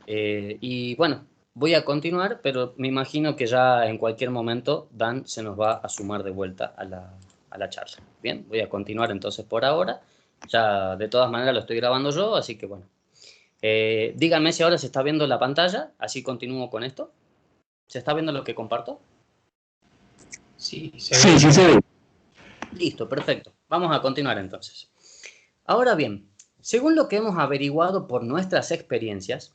Y bueno, voy a continuar, pero me imagino que ya en cualquier momento Dan se nos va a sumar de vuelta a la charla. Bien, voy a continuar entonces por ahora. Ya de todas maneras lo estoy grabando yo, así que bueno. Díganme si ahora se está viendo la pantalla, así continúo con esto. ¿Se está viendo lo que comparto? Sí, sí se ve. Listo, perfecto. Vamos a continuar entonces. Ahora bien, según lo que hemos averiguado por nuestras experiencias,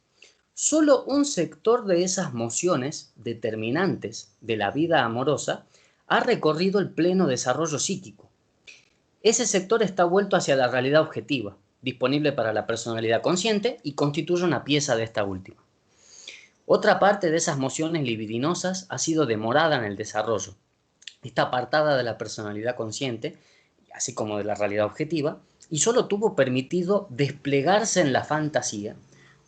solo un sector de esas mociones determinantes de la vida amorosa ha recorrido el pleno desarrollo psíquico. Ese sector está vuelto hacia la realidad objetiva, disponible para la personalidad consciente y constituye una pieza de esta última. Otra parte de esas mociones libidinosas ha sido demorada en el desarrollo. Está apartada de la personalidad consciente, así como de la realidad objetiva, y solo tuvo permitido desplegarse en la fantasía,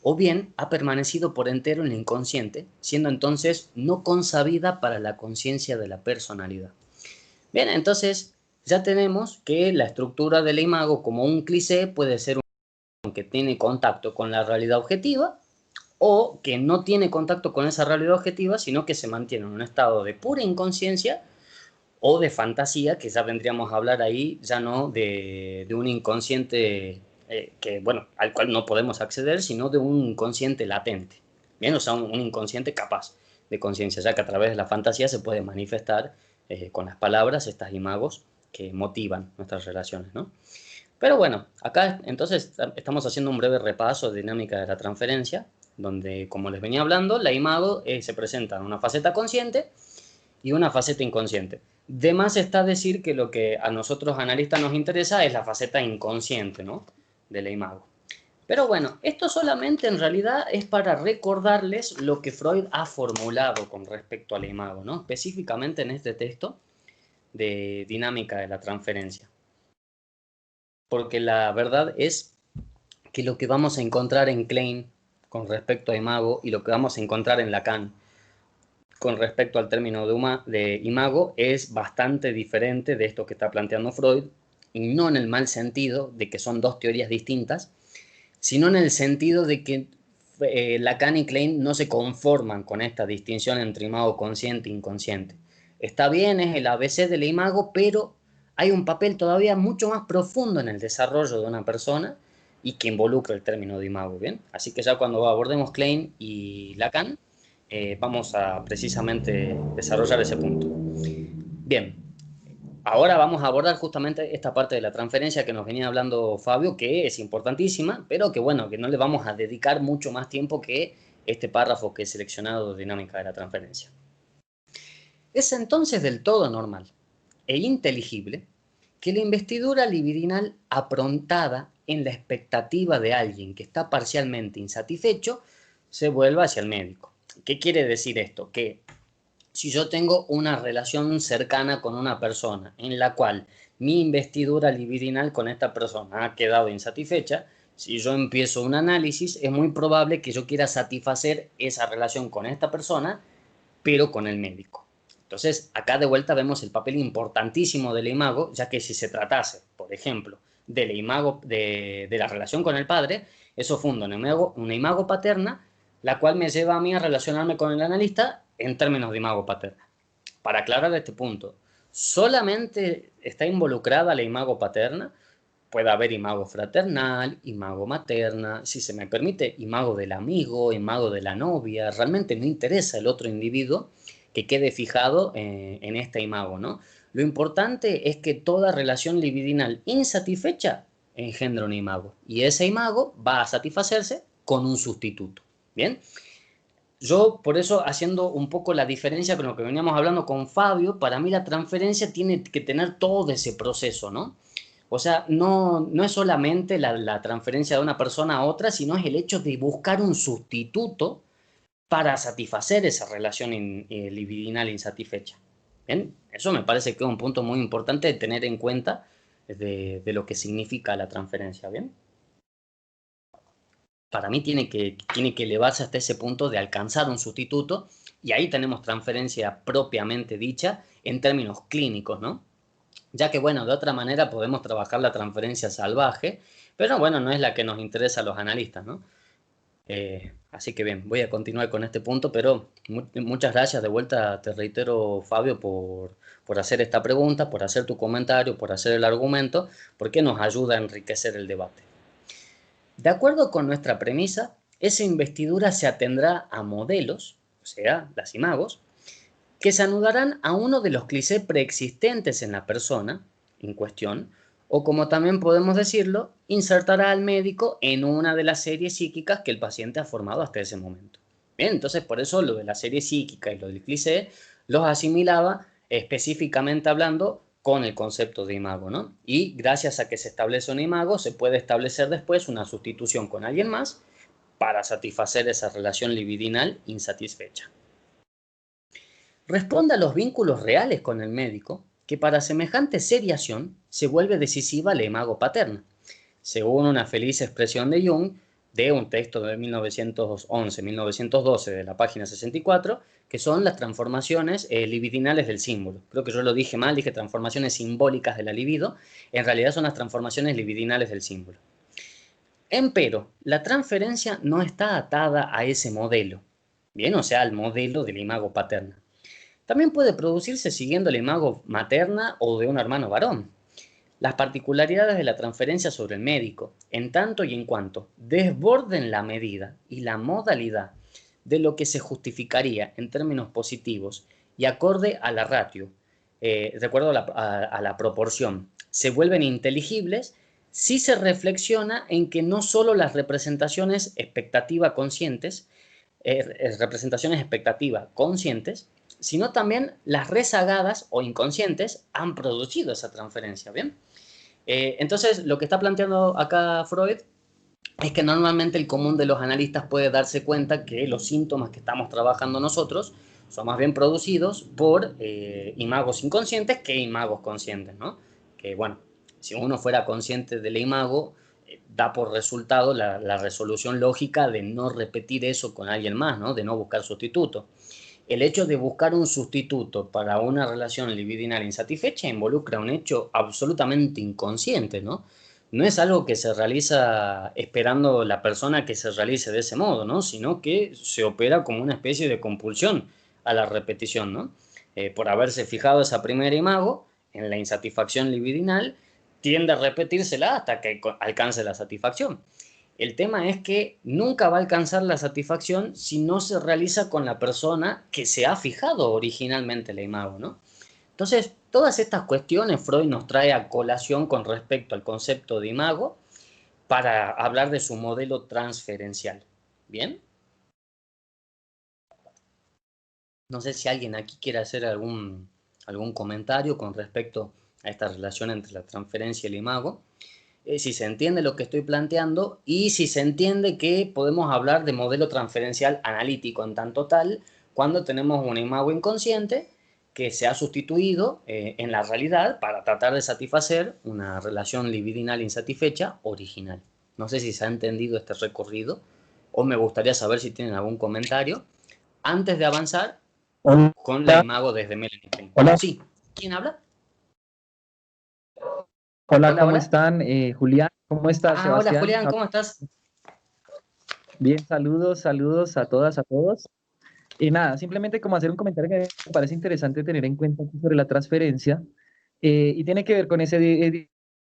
o bien ha permanecido por entero en el inconsciente, siendo entonces no consabida para la conciencia de la personalidad. Bien, entonces ya tenemos que la estructura del imago como un cliché puede ser un que tiene contacto con la realidad objetiva o que no tiene contacto con esa realidad objetiva, sino que se mantiene en un estado de pura inconsciencia o de fantasía, que ya vendríamos a hablar ahí, ya no de un inconsciente que, bueno, al cual no podemos acceder, sino de un inconsciente latente, bien, o sea, un inconsciente capaz de conciencia, ya que a través de la fantasía se puede manifestar con las palabras estas imagos que motivan nuestras relaciones, ¿no? Pero bueno, acá entonces estamos haciendo un breve repaso de dinámica de la transferencia, donde, como les venía hablando, la imago se presenta en una faceta consciente y una faceta inconsciente. De más está decir que lo que a nosotros analistas nos interesa es la faceta inconsciente, ¿no? De la imago. Pero bueno, esto solamente en realidad es para recordarles lo que Freud ha formulado con respecto a la imago, ¿no? Específicamente en este texto de dinámica de la transferencia. Porque la verdad es que lo que vamos a encontrar en Klein con respecto a imago y lo que vamos a encontrar en Lacan con respecto al término de imago es bastante diferente de esto que está planteando Freud, y no en el mal sentido de que son dos teorías distintas, sino en el sentido de que Lacan y Klein no se conforman con esta distinción entre imago consciente e inconsciente. Está bien, es el ABC del imago, pero hay un papel todavía mucho más profundo en el desarrollo de una persona y que involucra el término de imago, ¿bien? Así que ya cuando abordemos Klein y Lacan, vamos a precisamente desarrollar ese punto. Bien, ahora vamos a abordar justamente esta parte de la transferencia que nos venía hablando Fabio, que es importantísima, pero que bueno, que no le vamos a dedicar mucho más tiempo que este párrafo que he seleccionado de dinámica de la transferencia. Es entonces del todo normal e inteligible que la investidura libidinal aprontada en la expectativa de alguien que está parcialmente insatisfecho se vuelva hacia el médico. ¿Qué quiere decir esto? Que si yo tengo una relación cercana con una persona en la cual mi investidura libidinal con esta persona ha quedado insatisfecha, si yo empiezo un análisis, es muy probable que yo quiera satisfacer esa relación con esta persona, pero con el médico. Entonces, acá de vuelta vemos el papel importantísimo del imago, ya que si se tratase, por ejemplo, del imago de la relación con el padre, eso funda una imago paterna, la cual me lleva a mí a relacionarme con el analista en términos de imago paterna. Para aclarar este punto, solamente está involucrada la imago paterna, puede haber imago fraternal, imago materna, si se me permite, imago del amigo, imago de la novia, realmente no interesa el otro individuo que quede fijado en esta imago, ¿no? Lo importante es que toda relación libidinal insatisfecha engendra un imago, y ese imago va a satisfacerse con un sustituto, ¿bien? Yo, por eso, haciendo un poco la diferencia con lo que veníamos hablando con Fabio, para mí la transferencia tiene que tener todo ese proceso, ¿no? O sea, no es solamente la transferencia de una persona a otra, sino es el hecho de buscar un sustituto para satisfacer esa relación libidinal insatisfecha. ¿Bien? Eso me parece que es un punto muy importante de tener en cuenta de lo que significa la transferencia, ¿bien? Para mí tiene que elevarse hasta ese punto de alcanzar un sustituto, y ahí tenemos transferencia propiamente dicha en términos clínicos, ¿no? Ya que, bueno, de otra manera podemos trabajar la transferencia salvaje, pero bueno, no es la que nos interesa a los analistas, ¿no? Así que bien, voy a continuar con este punto, pero muchas gracias de vuelta, te reitero, Fabio, por hacer esta pregunta, por hacer tu comentario, por hacer el argumento, porque nos ayuda a enriquecer el debate. De acuerdo con nuestra premisa, esa investidura se atendrá a modelos, o sea, las imagos, que se anudarán a uno de los clichés preexistentes en la persona en cuestión, o como también podemos decirlo, insertará al médico en una de las series psíquicas que el paciente ha formado hasta ese momento. Bien, entonces por eso lo de la serie psíquica y lo del cliché los asimilaba específicamente hablando con el concepto de imago, ¿no? Y gracias a que se establece un imago, se puede establecer después una sustitución con alguien más para satisfacer esa relación libidinal insatisfecha. Responde a los vínculos reales con el médico, que para semejante seriación se vuelve decisiva la imago paterna, según una feliz expresión de Jung, de un texto de 1911-1912 de la página 64, que son las transformaciones libidinales del símbolo. Creo que yo lo dije mal, dije transformaciones simbólicas de la libido, en realidad son las transformaciones libidinales del símbolo. Empero, la transferencia no está atada a ese modelo, bien, o sea, al modelo de la imago paterna. También puede producirse siguiendo la imago materna o de un hermano varón. Las particularidades de la transferencia sobre el médico, en tanto y en cuanto desborden la medida y la modalidad de lo que se justificaría en términos positivos y acorde a la ratio, de acuerdo a la proporción, se vuelven inteligibles si se reflexiona en que no solo las representaciones expectativa conscientes, sino también las rezagadas o inconscientes han producido esa transferencia, ¿bien? Entonces, lo que está planteando acá Freud es que normalmente el común de los analistas puede darse cuenta que los síntomas que estamos trabajando nosotros son más bien producidos por imagos inconscientes que imagos conscientes, ¿no? Que bueno, si uno fuera consciente del imago, da por resultado la resolución lógica de no repetir eso con alguien más, ¿no? De no buscar sustituto. El hecho de buscar un sustituto para una relación libidinal insatisfecha involucra un hecho absolutamente inconsciente, ¿no? No es algo que se realiza esperando la persona que se realice de ese modo, ¿no? Sino que se opera como una especie de compulsión a la repetición, ¿no? Por haberse fijado esa primera imago en la insatisfacción libidinal, tiende a repetírsela hasta que alcance la satisfacción. El tema es que nunca va a alcanzar la satisfacción si no se realiza con la persona que se ha fijado originalmente la imago, ¿no? Entonces, todas estas cuestiones Freud nos trae a colación con respecto al concepto de imago para hablar de su modelo transferencial. ¿Bien? No sé si alguien aquí quiere hacer algún comentario con respecto a esta relación entre la transferencia y el imago. Si se entiende lo que estoy planteando y si se entiende que podemos hablar de modelo transferencial analítico en tanto tal cuando tenemos un imago inconsciente que se ha sustituido en la realidad para tratar de satisfacer una relación libidinal insatisfecha original. No sé si se ha entendido este recorrido o me gustaría saber si tienen algún comentario antes de avanzar con la imago desde Melanie Klein. Hola. Sí, ¿quién habla? Hola, hola, ¿cómo están? Julián, ¿cómo estás, Sebastián? Hola, Julián, ¿cómo estás? Bien, saludos a todas, a todos. Y nada, simplemente como hacer un comentario que me parece interesante tener en cuenta sobre la transferencia y tiene que ver con ese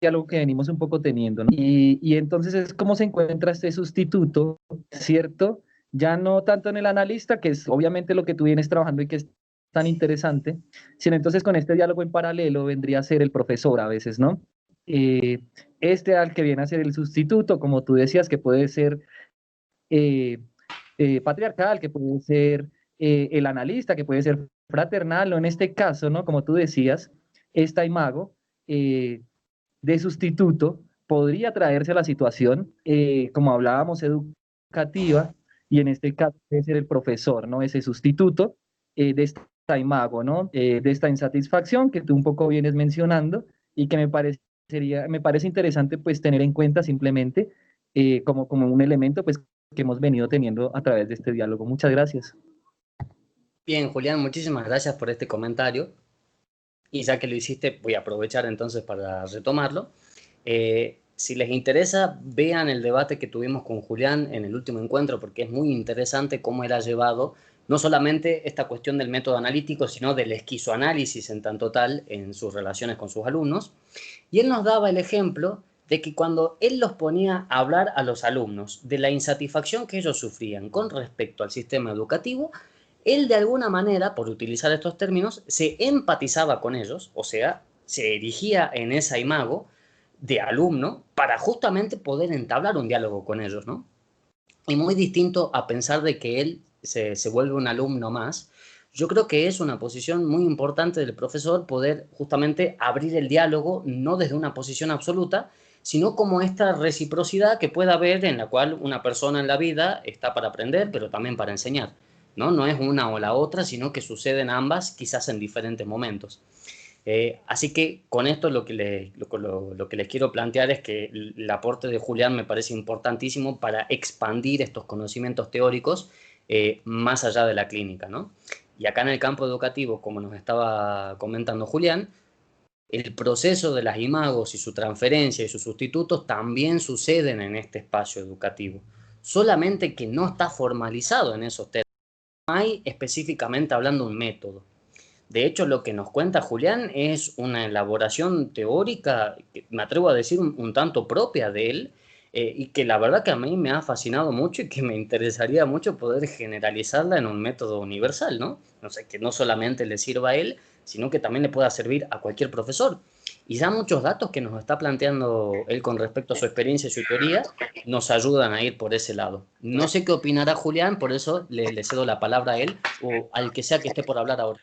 diálogo que venimos un poco teniendo, ¿no? Y entonces es cómo se encuentra este sustituto, ¿cierto? Ya no tanto en el analista, que es obviamente lo que tú vienes trabajando y que es tan interesante, sino entonces con este diálogo en paralelo vendría a ser el profesor a veces, ¿no? Este al que viene a ser el sustituto, como tú decías, que puede ser patriarcal, que puede ser el analista, que puede ser fraternal, o en este caso, ¿no? Como tú decías, esta imago de sustituto podría traerse a la situación, como hablábamos, educativa, y en este caso puede ser el profesor, ¿no? Ese sustituto de esta imago, ¿no? De esta insatisfacción que tú un poco vienes mencionando y que me parece interesante pues tener en cuenta simplemente como un elemento pues que hemos venido teniendo a través de este diálogo. Muchas gracias. Bien, Julián, muchísimas gracias por este comentario. Y ya que lo hiciste, voy a aprovechar entonces para retomarlo. si les interesa, vean el debate que tuvimos con Julián en el último encuentro, porque es muy interesante cómo él ha llevado no solamente esta cuestión del método analítico, sino del esquizoanálisis en tanto tal en sus relaciones con sus alumnos. Y él nos daba el ejemplo de que cuando él los ponía a hablar a los alumnos de la insatisfacción que ellos sufrían con respecto al sistema educativo, él de alguna manera, por utilizar estos términos, se empatizaba con ellos, o sea, se erigía en esa imago de alumno para justamente poder entablar un diálogo con ellos, ¿no? Y muy distinto a pensar de que él se vuelve un alumno más. Yo creo que es una posición muy importante del profesor poder justamente abrir el diálogo, no desde una posición absoluta, sino como esta reciprocidad que pueda haber en la cual una persona en la vida está para aprender, pero también para enseñar, ¿no? No es una o la otra, sino que suceden ambas quizás en diferentes momentos. Así que con esto lo que les quiero plantear es que el aporte de Julián me parece importantísimo para expandir estos conocimientos teóricos más allá de la clínica, ¿no? Y acá en el campo educativo, como nos estaba comentando Julián, el proceso de las imagos y su transferencia y sus sustitutos también suceden en este espacio educativo, solamente que no está formalizado en esos términos. No hay específicamente hablando un método. De hecho, lo que nos cuenta Julián es una elaboración teórica, que me atrevo a decir un tanto propia de él, y que la verdad que a mí me ha fascinado mucho y que me interesaría mucho poder generalizarla en un método universal, ¿no? No sé, que no solamente le sirva a él, sino que también le pueda servir a cualquier profesor. Y ya muchos datos que nos está planteando él con respecto a su experiencia y su teoría nos ayudan a ir por ese lado. No sé qué opinará Julián, por eso le cedo la palabra a él o al que sea que esté por hablar ahora.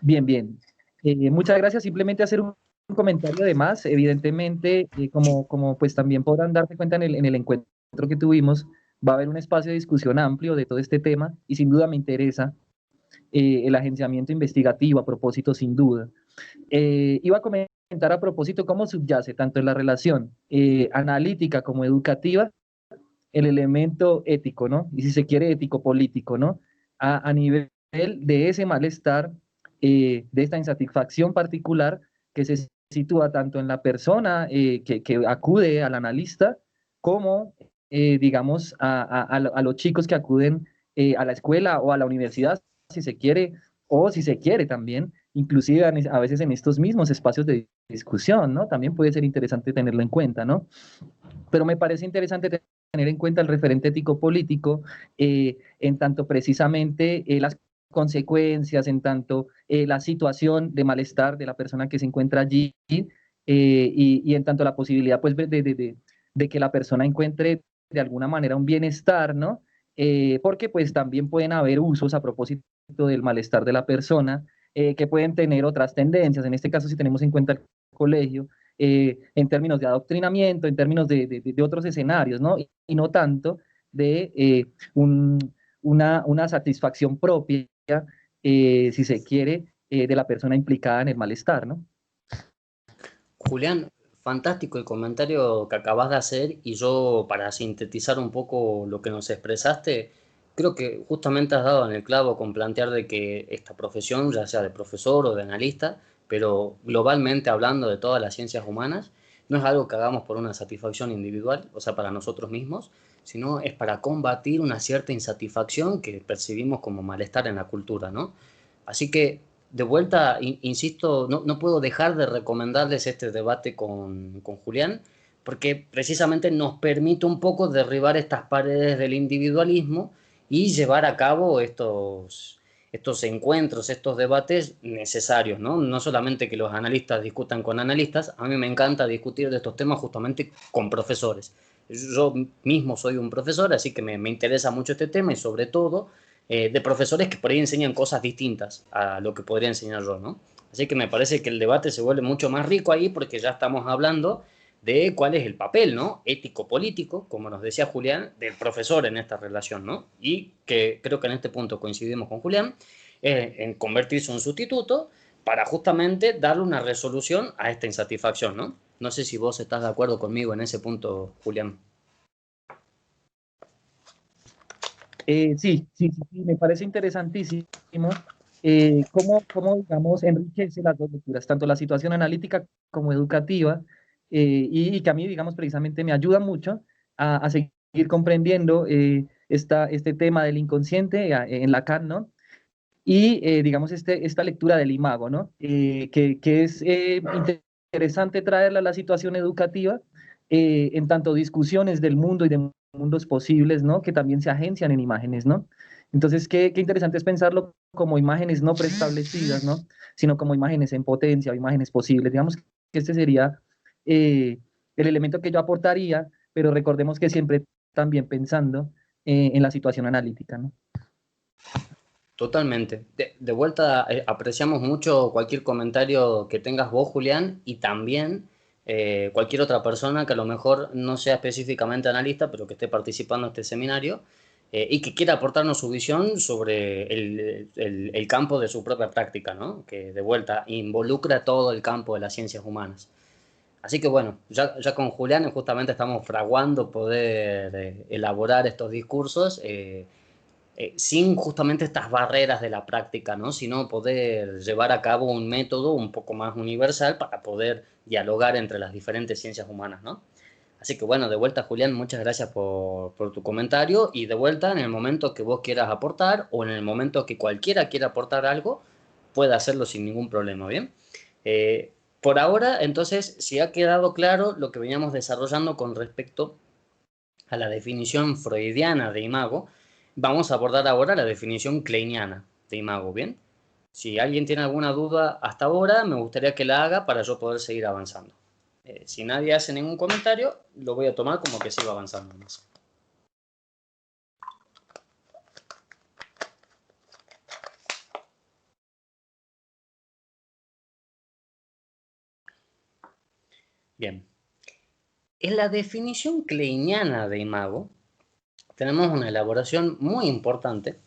Bien, bien. Muchas gracias. Simplemente hacer un comentario de más. Evidentemente, como pues también podrán darse cuenta en el encuentro que tuvimos, va a haber un espacio de discusión amplio de todo este tema y sin duda me interesa el agenciamiento investigativo a propósito, sin duda. Iba a comentar a propósito cómo subyace tanto en la relación analítica como educativa el elemento ético, ¿no? Y si se quiere, ético-político, ¿no? A nivel de ese malestar, de esta insatisfacción particular que se sitúa tanto en la persona que acude al analista, como, digamos, a los chicos que acuden a la escuela o a la universidad, si se quiere, o si se quiere también, inclusive a veces en estos mismos espacios de discusión, ¿no? También puede ser interesante tenerlo en cuenta, ¿no? Pero me parece interesante tener en cuenta el referente ético-político en tanto precisamente las consecuencias, en tanto la situación de malestar de la persona que se encuentra allí y en tanto la posibilidad pues de que la persona encuentre de alguna manera un bienestar, ¿no? Porque pues también pueden haber usos a propósito del malestar de la persona que pueden tener otras tendencias. En este caso, si tenemos en cuenta el colegio, en términos de adoctrinamiento, en términos de otros escenarios, ¿no? Y no tanto de una satisfacción propia, si se quiere, de la persona implicada en el malestar, ¿no? Julián, fantástico el comentario que acabas de hacer y yo para sintetizar un poco lo que nos expresaste, creo que justamente has dado en el clavo con plantear de que esta profesión, ya sea de profesor o de analista, pero globalmente hablando de todas las ciencias humanas, no es algo que hagamos por una satisfacción individual, o sea, para nosotros mismos, sino es para combatir una cierta insatisfacción que percibimos como malestar en la cultura, ¿no? Así que de vuelta, insisto, no puedo dejar de recomendarles este debate con Julián, porque precisamente nos permite un poco derribar estas paredes del individualismo y llevar a cabo estos encuentros, estos debates necesarios, ¿no? No solamente que los analistas discutan con analistas, a mí me encanta discutir de estos temas justamente con profesores. Yo mismo soy un profesor, así que me interesa mucho este tema y sobre todo de profesores que por ahí enseñan cosas distintas a lo que podría enseñar yo, ¿no? Así que me parece que el debate se vuelve mucho más rico ahí porque ya estamos hablando de cuál es el papel, ¿no? Ético-político, como nos decía Julián, del profesor en esta relación, ¿no? Y que creo que en este punto coincidimos con Julián, en convertirse en un sustituto para justamente darle una resolución a esta insatisfacción, ¿no? No sé si vos estás de acuerdo conmigo en ese punto, Julián. Sí, me parece interesantísimo cómo, digamos, enriquece las dos lecturas, tanto la situación analítica como educativa, y que a mí, digamos, precisamente me ayuda mucho a seguir comprendiendo este tema del inconsciente en Lacan, ¿no? Y, digamos, esta lectura del imago, ¿no? Que es interesante traerla a la situación educativa, en tanto discusiones del mundo y de mundos posibles, ¿no? Que también se agencian en imágenes, ¿no? Entonces, qué interesante es pensarlo como imágenes no preestablecidas, ¿no? Sino como imágenes en potencia o imágenes posibles. Digamos que este sería el elemento que yo aportaría, pero recordemos que siempre también pensando en la situación analítica, ¿no? Totalmente. De vuelta, apreciamos mucho cualquier comentario que tengas vos, Julián, y también cualquier otra persona que a lo mejor no sea específicamente analista, pero que esté participando en este seminario y que quiera aportarnos su visión sobre el campo de su propia práctica, ¿no? Que de vuelta involucra todo el campo de las ciencias humanas. Así que bueno, ya con Julián justamente estamos fraguando poder elaborar estos discursos. Sin justamente estas barreras de la práctica, ¿no? Sino poder llevar a cabo un método un poco más universal para poder dialogar entre las diferentes ciencias humanas, ¿no? Así que bueno, de vuelta, Julián, muchas gracias por tu comentario y de vuelta en el momento que vos quieras aportar o en el momento que cualquiera quiera aportar algo, puede hacerlo sin ningún problema, ¿bien? Por ahora, entonces, si ha quedado claro lo que veníamos desarrollando con respecto a la definición freudiana de imago, vamos a abordar ahora la definición kleiniana de imago, ¿bien? Si alguien tiene alguna duda hasta ahora, me gustaría que la haga para yo poder seguir avanzando. Si nadie hace ningún comentario, lo voy a tomar como que sigo avanzando más. Bien. En la definición kleiniana de imago, tenemos una elaboración muy importante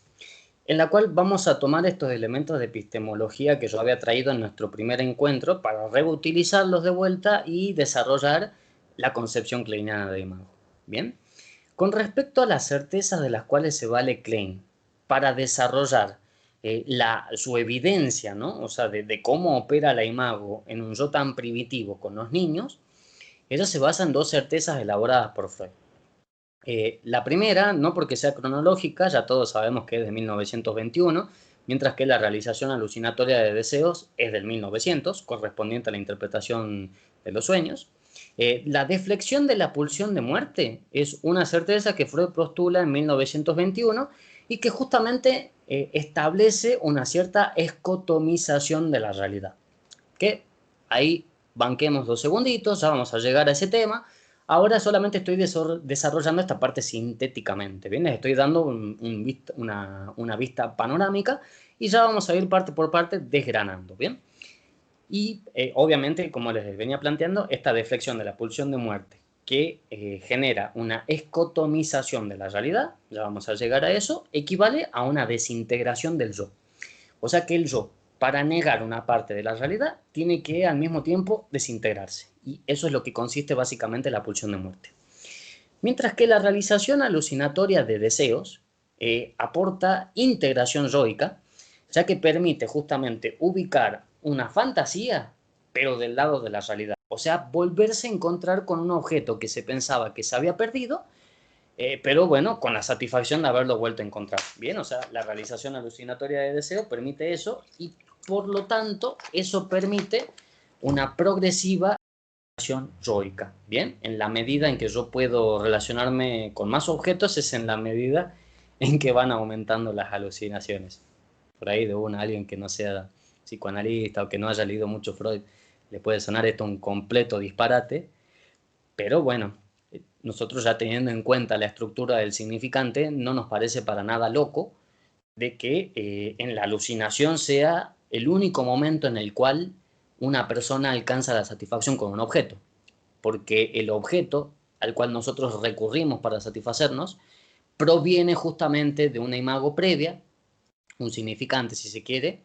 en la cual vamos a tomar estos elementos de epistemología que yo había traído en nuestro primer encuentro para reutilizarlos de vuelta y desarrollar la concepción kleiniana de imago. Bien, con respecto a las certezas de las cuales se vale Klein para desarrollar su evidencia, ¿no? O sea, de cómo opera la imago en un yo tan primitivo con los niños, ella se basa en dos certezas elaboradas por Freud. La primera, no porque sea cronológica, ya todos sabemos que es de 1921, mientras que la realización alucinatoria de deseos es del 1900, correspondiente a la interpretación de los sueños. La deflexión de la pulsión de muerte es una certeza que Freud postula en 1921 y que justamente establece una cierta escotomización de la realidad. Que ahí banquemos 2 segunditos, ya vamos a llegar a ese tema. Ahora solamente estoy desarrollando esta parte sintéticamente, ¿bien? Les estoy dando una vista panorámica y ya vamos a ir parte por parte desgranando, ¿bien? Y obviamente, como les venía planteando, esta deflexión de la pulsión de muerte que genera una escotomización de la realidad, ya vamos a llegar a eso, equivale a una desintegración del yo. O sea que el yo, para negar una parte de la realidad, tiene que al mismo tiempo desintegrarse. Y eso es lo que consiste básicamente la pulsión de muerte. Mientras que la realización alucinatoria de deseos aporta integración yoica, ya que permite justamente ubicar una fantasía, pero del lado de la realidad. O sea, volverse a encontrar con un objeto que se pensaba que se había perdido, pero bueno, con la satisfacción de haberlo vuelto a encontrar. Bien, o sea, la realización alucinatoria de deseo permite eso y por lo tanto eso permite una progresiva relación yoica. Bien, en la medida en que yo puedo relacionarme con más objetos es en la medida en que van aumentando las alucinaciones. Por ahí de alguien que no sea psicoanalista o que no haya leído mucho Freud, le puede sonar esto un completo disparate, pero bueno, nosotros ya teniendo en cuenta la estructura del significante, no nos parece para nada loco de que en la alucinación sea el único momento en el cual una persona alcanza la satisfacción con un objeto, porque el objeto al cual nosotros recurrimos para satisfacernos proviene justamente de una imago previa, un significante si se quiere,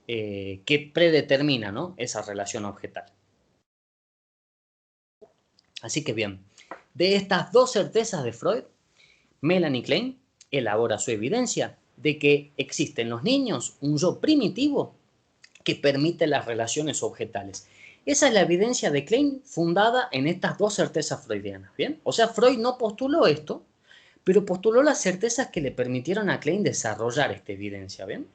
que predetermina, ¿no?, esa relación objetal. Así que bien, de estas dos certezas de Freud, Melanie Klein elabora su evidencia de que existe en los niños un yo primitivo que permite las relaciones objetales. Esa es la evidencia de Klein fundada en estas dos certezas freudianas, ¿bien? O sea, Freud no postuló esto, pero postuló las certezas que le permitieron a Klein desarrollar esta evidencia, ¿bien?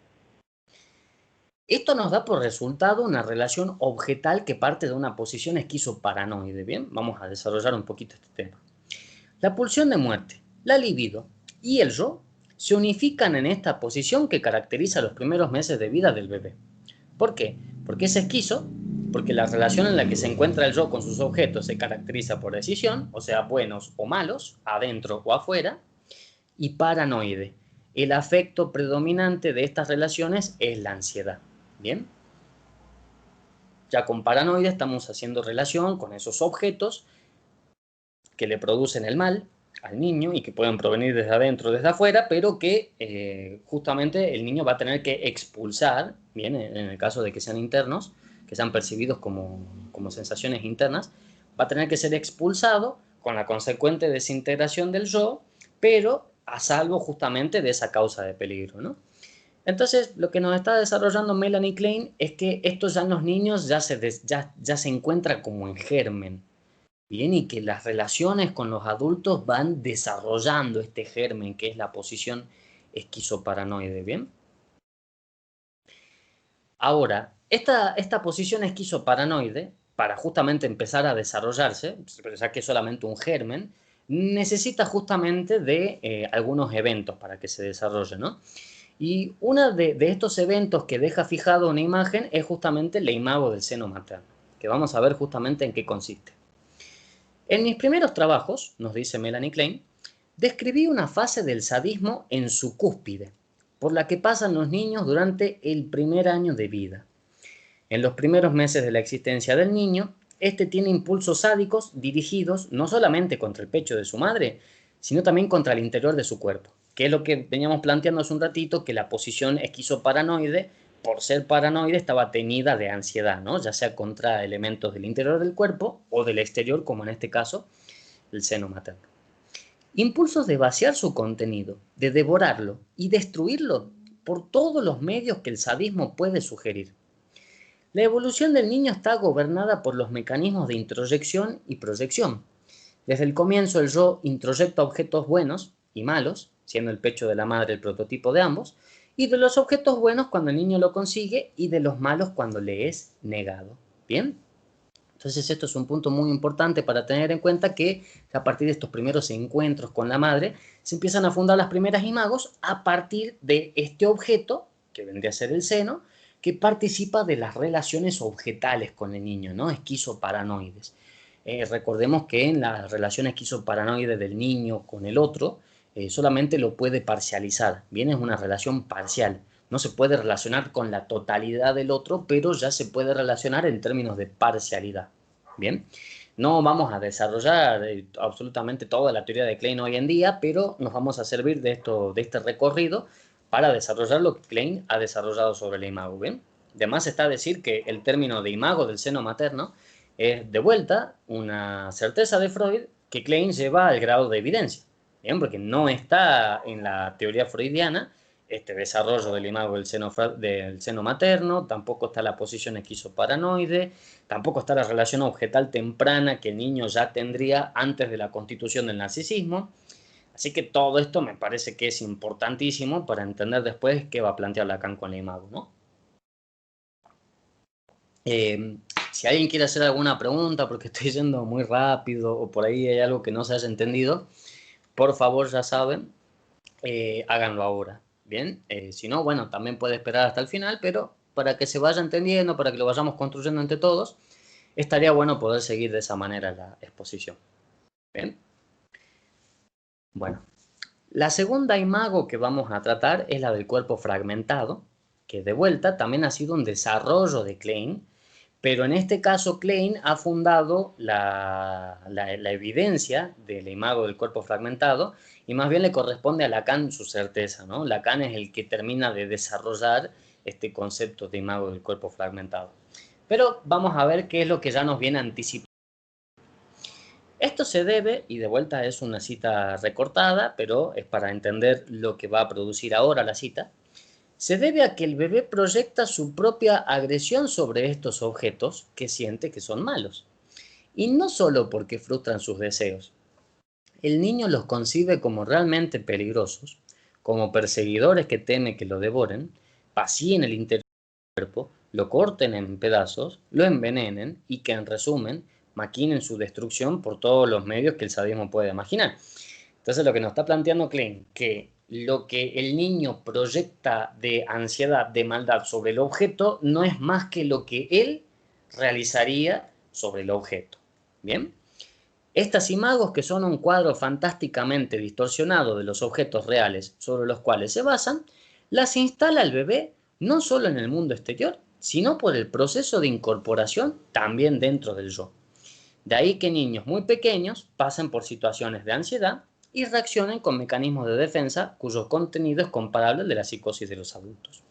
Esto nos da por resultado una relación objetal que parte de una posición esquizoparanoide, ¿bien? Vamos a desarrollar un poquito este tema. La pulsión de muerte, la libido y el yo se unifican en esta posición que caracteriza los primeros meses de vida del bebé. ¿Por qué? Porque es esquizo, porque la relación en la que se encuentra el yo con sus objetos se caracteriza por decisión, o sea, buenos o malos, adentro o afuera, y paranoide. El afecto predominante de estas relaciones es la ansiedad. ¿Bien? Ya con paranoide estamos haciendo relación con esos objetos que le producen el mal al niño y que pueden provenir desde adentro o desde afuera, pero que justamente el niño va a tener que expulsar, bien, en el caso de que sean internos, que sean percibidos como sensaciones internas, va a tener que ser expulsado con la consecuente desintegración del yo, pero a salvo justamente de esa causa de peligro, ¿no? Entonces, lo que nos está desarrollando Melanie Klein es que esto ya en los niños ya se encuentra como en germen, ¿bien? Y que las relaciones con los adultos van desarrollando este germen, que es la posición esquizoparanoide, ¿bien? Ahora, esta posición esquizoparanoide, para justamente empezar a desarrollarse, ya que es solamente un germen, necesita justamente de algunos eventos para que se desarrolle, ¿no? Y uno de estos eventos que deja fijado una imagen es justamente el imago del seno materno, que vamos a ver justamente en qué consiste. En mis primeros trabajos, nos dice Melanie Klein, describí una fase del sadismo en su cúspide, por la que pasan los niños durante el primer año de vida. En los primeros meses de la existencia del niño, este tiene impulsos sádicos dirigidos no solamente contra el pecho de su madre, sino también contra el interior de su cuerpo, que es lo que veníamos planteando hace un ratito, que la posición esquizoparanoide, por ser paranoide, estaba teñida de ansiedad, ¿no? Ya sea contra elementos del interior del cuerpo o del exterior, como en este caso, el seno materno. Impulsos de vaciar su contenido, de devorarlo y destruirlo por todos los medios que el sadismo puede sugerir. La evolución del niño está gobernada por los mecanismos de introyección y proyección. Desde el comienzo el yo introyecta objetos buenos y malos, siendo el pecho de la madre el prototipo de ambos, y de los objetos buenos cuando el niño lo consigue y de los malos cuando le es negado. ¿Bien? Entonces esto es un punto muy importante para tener en cuenta, que a partir de estos primeros encuentros con la madre se empiezan a fundar las primeras imagos a partir de este objeto, que vendría a ser el seno, que participa de las relaciones objetales con el niño, ¿no? Esquizoparanoides. Recordemos que en la relación esquizoparanoide del niño con el otro, solamente lo puede parcializar, bien, es una relación parcial. No se puede relacionar con la totalidad del otro, pero ya se puede relacionar en términos de parcialidad. Bien, no vamos a desarrollar absolutamente toda la teoría de Klein hoy en día, pero nos vamos a servir de este recorrido para desarrollar lo que Klein ha desarrollado sobre el imago. Bien, además está a decir que el término de imago del seno materno es de vuelta una certeza de Freud que Klein lleva al grado de evidencia. Bien, porque no está en la teoría freudiana este desarrollo del imago del seno materno, tampoco está la posición esquizoparanoide, tampoco está la relación objetal temprana que el niño ya tendría antes de la constitución del narcisismo. Así que todo esto me parece que es importantísimo para entender después qué va a plantear Lacan con el imago, ¿no? Si alguien quiere hacer alguna pregunta, porque estoy yendo muy rápido o por ahí hay algo que no se haya entendido, por favor, ya saben, háganlo ahora. Bien, si no, bueno, también puede esperar hasta el final, pero para que se vaya entendiendo, para que lo vayamos construyendo entre todos, estaría bueno poder seguir de esa manera la exposición. Bien. Bueno, la segunda imago que vamos a tratar es la del cuerpo fragmentado, que de vuelta también ha sido un desarrollo de Klein, pero en este caso Klein ha fundado la evidencia del imago del cuerpo fragmentado y más bien le corresponde a Lacan su certeza, ¿no? Lacan es el que termina de desarrollar este concepto de imago del cuerpo fragmentado. Pero vamos a ver qué es lo que ya nos viene anticipando. Esto se debe, y de vuelta es una cita recortada, pero es para entender lo que va a producir ahora la cita. se debe a que el bebé proyecta su propia agresión sobre estos objetos que siente que son malos. Y no solo porque frustran sus deseos. El niño los concibe como realmente peligrosos, como perseguidores que teme que lo devoren, vacíen el interior del cuerpo, lo corten en pedazos, lo envenenen y que, en resumen, maquinen su destrucción por todos los medios que el sadismo puede imaginar. Entonces, lo que nos está planteando Klein, que lo que el niño proyecta de ansiedad, de maldad sobre el objeto, no es más que lo que él realizaría sobre el objeto. ¿Bien? Estas imagos, que son un cuadro fantásticamente distorsionado de los objetos reales sobre los cuales se basan, las instala el bebé no solo en el mundo exterior, sino por el proceso de incorporación también dentro del yo. De ahí que niños muy pequeños pasen por situaciones de ansiedad y reaccionen con mecanismos de defensa cuyo contenido es comparable al de la psicosis de los adultos.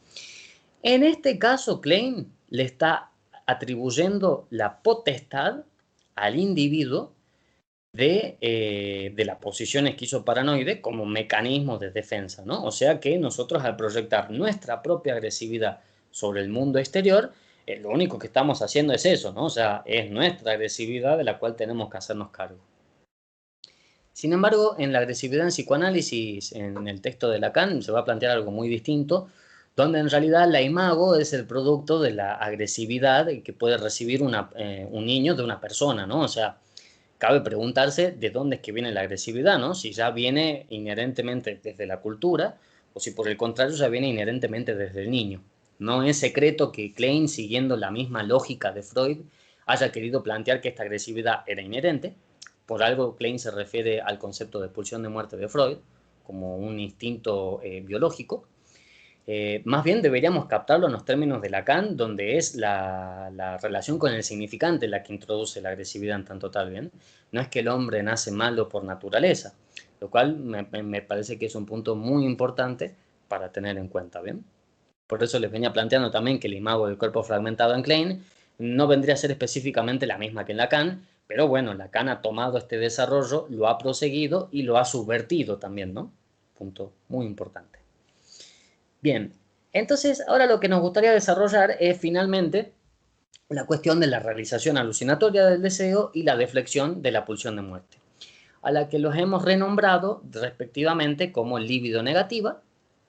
En este caso, Klein le está atribuyendo la potestad al individuo de la posición esquizoparanoide como mecanismo de defensa, ¿no? O sea que nosotros, al proyectar nuestra propia agresividad sobre el mundo exterior, lo único que estamos haciendo es eso, ¿no? O sea, es nuestra agresividad de la cual tenemos que hacernos cargo. Sin embargo, en la agresividad en psicoanálisis, en el texto de Lacan, se va a plantear algo muy distinto, donde en realidad la imago es el producto de la agresividad que puede recibir un niño de una persona, ¿no? O sea, cabe preguntarse de dónde es que viene la agresividad, ¿no? Si ya viene inherentemente desde la cultura o si por el contrario ya viene inherentemente desde el niño. No es secreto que Klein, siguiendo la misma lógica de Freud, haya querido plantear que esta agresividad era inherente. Por algo Klein se refiere al concepto de pulsión de muerte de Freud como un instinto biológico. Más bien deberíamos captarlo en los términos de Lacan, donde es la relación con el significante la que introduce la agresividad en tanto tal, ¿bien? No es que el hombre nace malo por naturaleza, lo cual me parece que es un punto muy importante para tener en cuenta, ¿bien? Por eso les venía planteando también que el imago del cuerpo fragmentado en Klein no vendría a ser específicamente la misma que en Lacan, pero bueno, Lacan ha tomado este desarrollo, lo ha proseguido y lo ha subvertido también, ¿no? Punto muy importante. Bien, entonces ahora lo que nos gustaría desarrollar es finalmente la cuestión de la realización alucinatoria del deseo y la deflexión de la pulsión de muerte, a la que los hemos renombrado respectivamente como líbido negativa,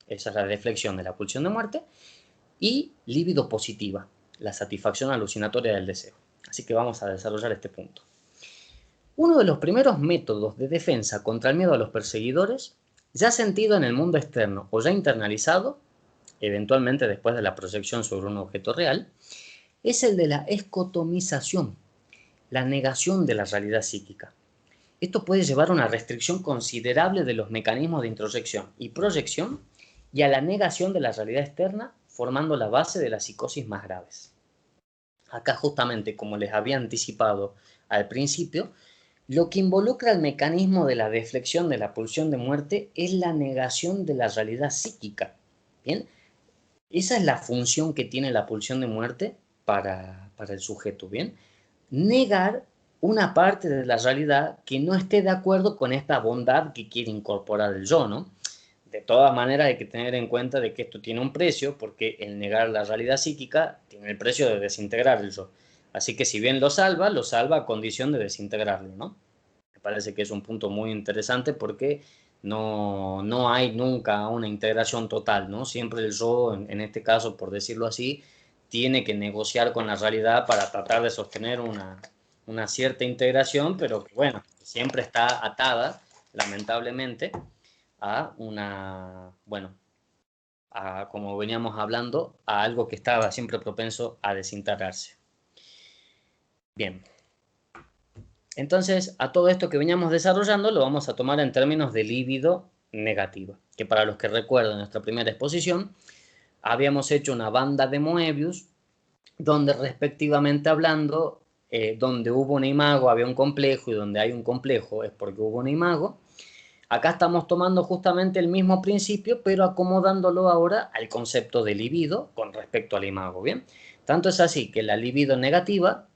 esa es la deflexión de la pulsión de muerte, y líbido positiva, la satisfacción alucinatoria del deseo. Así que vamos a desarrollar este punto. Uno de los primeros métodos de defensa contra el miedo a los perseguidores, ya sentido en el mundo externo o ya internalizado, eventualmente después de la proyección sobre un objeto real, es el de la escotomización, la negación de la realidad psíquica. Esto puede llevar a una restricción considerable de los mecanismos de introyección y proyección y a la negación de la realidad externa, formando la base de las psicosis más graves. Acá justamente, como les había anticipado al principio, lo que involucra el mecanismo de la deflexión de la pulsión de muerte es la negación de la realidad psíquica. ¿Bien? Esa es la función que tiene la pulsión de muerte para el sujeto, ¿bien? Negar una parte de la realidad que no esté de acuerdo con esta bondad que quiere incorporar el yo, ¿no? De todas maneras hay que tener en cuenta de que esto tiene un precio, porque el negar la realidad psíquica tiene el precio de desintegrar el yo. Así que si bien lo salva a condición de desintegrarlo, ¿no? Me parece que es un punto muy interesante porque no hay nunca una integración total, ¿no? Siempre el yo, en este caso, por decirlo así, tiene que negociar con la realidad para tratar de sostener una cierta integración, pero que, bueno, siempre está atada, lamentablemente, a como veníamos hablando, a algo que estaba siempre propenso a desintegrarse. Bien. Entonces, a todo esto que veníamos desarrollando lo vamos a tomar en términos de líbido negativa, que para los que recuerdan nuestra primera exposición, habíamos hecho una banda de Moebius, donde respectivamente hablando, donde hubo una imago había un complejo y donde hay un complejo es porque hubo una imago. Acá estamos tomando justamente el mismo principio, pero acomodándolo ahora al concepto de libido con respecto al imago, ¿bien? Tanto es así que la libido negativa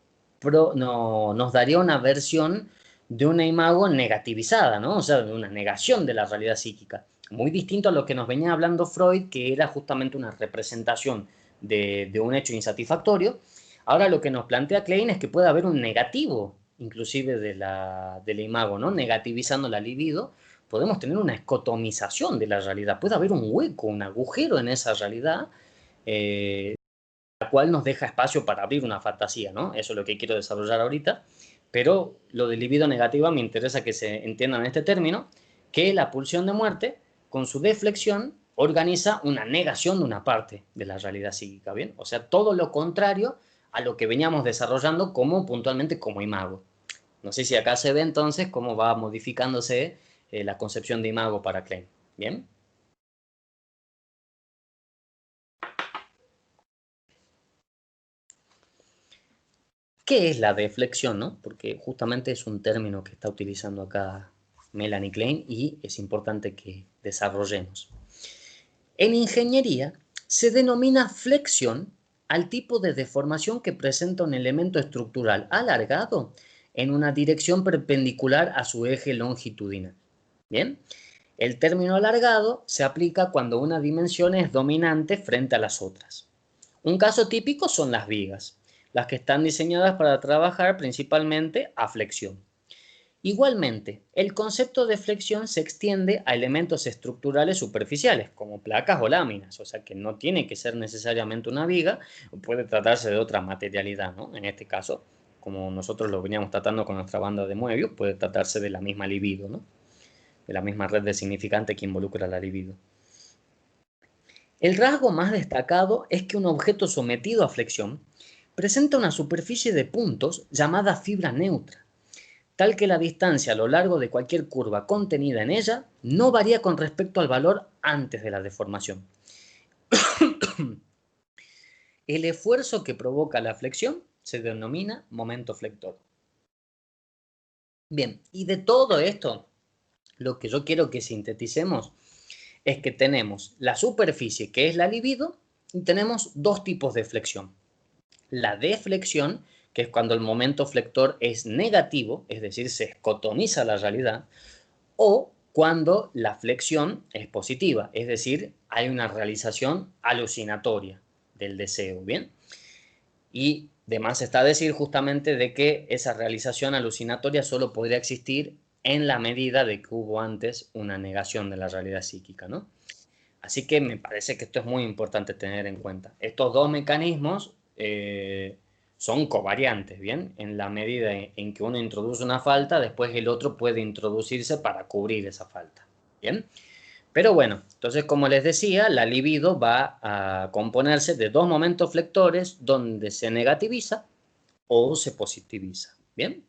nos daría una versión de una imago negativizada, ¿no? O sea, de una negación de la realidad psíquica. Muy distinto a lo que nos venía hablando Freud, que era justamente una representación de un hecho insatisfactorio. Ahora lo que nos plantea Klein es que puede haber un negativo, inclusive del imago, ¿no? Negativizando la libido, podemos tener una escotomización de la realidad. Puede haber un hueco, un agujero en esa realidad, la cual nos deja espacio para abrir una fantasía, ¿no? Eso es lo que quiero desarrollar ahorita. Pero lo de libido negativa me interesa que se entienda en este término, que la pulsión de muerte, con su deflexión, organiza una negación de una parte de la realidad psíquica, ¿bien? O sea, todo lo contrario a lo que veníamos desarrollando como puntualmente como imago. No sé si acá se ve entonces cómo va modificándose la concepción de imago para Klein, ¿bien? ¿Qué es la deflexión, no? Porque justamente es un término que está utilizando acá Melanie Klein y es importante que desarrollemos. En ingeniería se denomina flexión al tipo de deformación que presenta un elemento estructural alargado en una dirección perpendicular a su eje longitudinal. Bien, el término alargado se aplica cuando una dimensión es dominante frente a las otras. Un caso típico son las vigas, las que están diseñadas para trabajar principalmente a flexión. Igualmente, el concepto de flexión se extiende a elementos estructurales superficiales, como placas o láminas, o sea que no tiene que ser necesariamente una viga, puede tratarse de otra materialidad, ¿no? En este caso, como nosotros lo veníamos tratando con nuestra banda de Moebius, puede tratarse de la misma libido, ¿no? De la misma red de significante que involucra la libido. El rasgo más destacado es que un objeto sometido a flexión presenta una superficie de puntos llamada fibra neutra, tal que la distancia a lo largo de cualquier curva contenida en ella no varía con respecto al valor antes de la deformación. El esfuerzo que provoca la flexión se denomina momento flector. Bien, y de todo esto, lo que yo quiero que sinteticemos es que tenemos la superficie, que es la libido, y tenemos dos tipos de flexión. La deflexión, que es cuando el momento flector es negativo, es decir, se escotomiza la realidad, o cuando la flexión es positiva, es decir, hay una realización alucinatoria del deseo, ¿bien? Y de más está decir justamente de que esa realización alucinatoria solo podría existir en la medida de que hubo antes una negación de la realidad psíquica, ¿no? Así que me parece que esto es muy importante tener en cuenta. Estos dos mecanismos son covariantes, ¿bien? En la medida en que uno introduce una falta, después el otro puede introducirse para cubrir esa falta, ¿bien? Pero bueno, entonces como les decía, la libido va a componerse de dos momentos flectores donde se negativiza o se positiviza, ¿bien?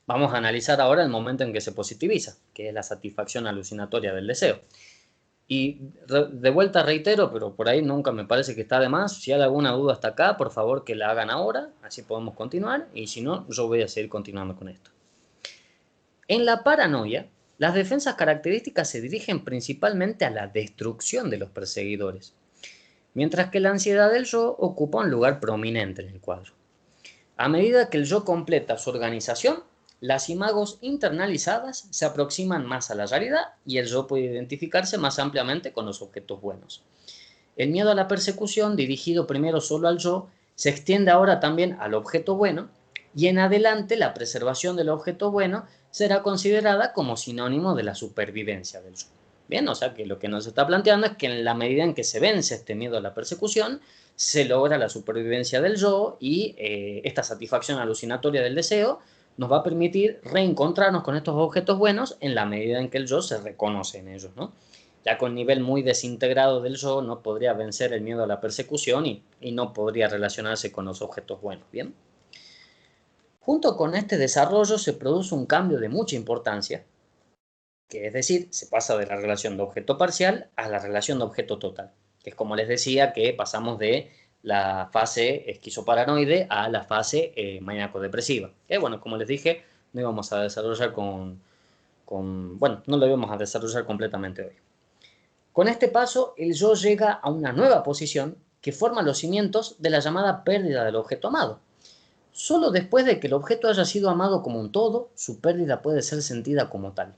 Vamos a analizar ahora el momento en que se positiviza, que es la satisfacción alucinatoria del deseo. Y de vuelta reitero, pero por ahí nunca me parece que está de más. Si hay alguna duda hasta acá, por favor que la hagan ahora, así podemos continuar. Y si no, yo voy a seguir continuando con esto. En la paranoia, las defensas características se dirigen principalmente a la destrucción de los perseguidores, mientras que la ansiedad del yo ocupa un lugar prominente en el cuadro. A medida que el yo completa su organización, las imagos internalizadas se aproximan más a la realidad y el yo puede identificarse más ampliamente con los objetos buenos. El miedo a la persecución, dirigido primero solo al yo, se extiende ahora también al objeto bueno y en adelante la preservación del objeto bueno será considerada como sinónimo de la supervivencia del yo. Bien, o sea que lo que nos está planteando es que en la medida en que se vence este miedo a la persecución, se logra la supervivencia del yo y esta satisfacción alucinatoria del deseo nos va a permitir reencontrarnos con estos objetos buenos en la medida en que el yo se reconoce en ellos, ¿no? Ya con nivel muy desintegrado del yo no podría vencer el miedo a la persecución y no podría relacionarse con los objetos buenos, ¿bien? Junto con este desarrollo se produce un cambio de mucha importancia, que es decir, se pasa de la relación de objeto parcial a la relación de objeto total, que es como les decía que pasamos de la fase esquizoparanoide a la fase maníaco-depresiva. Que bueno, como les dije, no íbamos a desarrollar bueno, no lo íbamos a desarrollar completamente hoy. Con este paso, el yo llega a una nueva posición que forma los cimientos de la llamada pérdida del objeto amado. Solo después de que el objeto haya sido amado como un todo, su pérdida puede ser sentida como tal.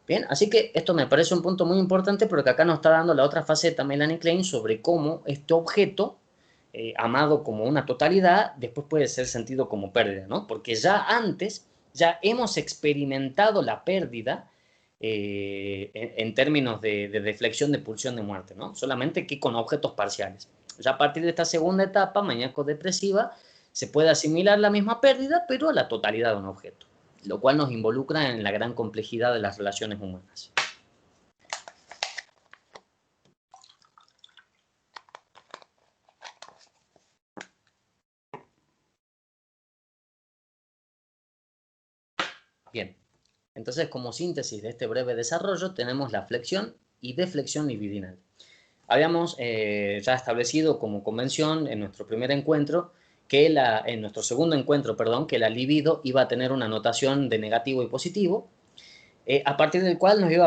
Bien, así que esto me parece un punto muy importante porque acá nos está dando la otra faceta Melanie Klein sobre cómo este objeto, amado como una totalidad, después puede ser sentido como pérdida, ¿no? Porque ya antes, ya hemos experimentado la pérdida en términos de deflexión de pulsión de muerte, ¿no? Solamente que con objetos parciales. Ya a partir de esta segunda etapa, maníaco-depresiva, se puede asimilar la misma pérdida, pero a la totalidad de un objeto, lo cual nos involucra en la gran complejidad de las relaciones humanas. Bien, entonces como síntesis de este breve desarrollo tenemos la flexión y deflexión libidinal. Habíamos ya establecido como convención en nuestro primer encuentro, en nuestro segundo encuentro, perdón, que la libido iba a tener una notación de negativo y positivo, a partir del cual nos iba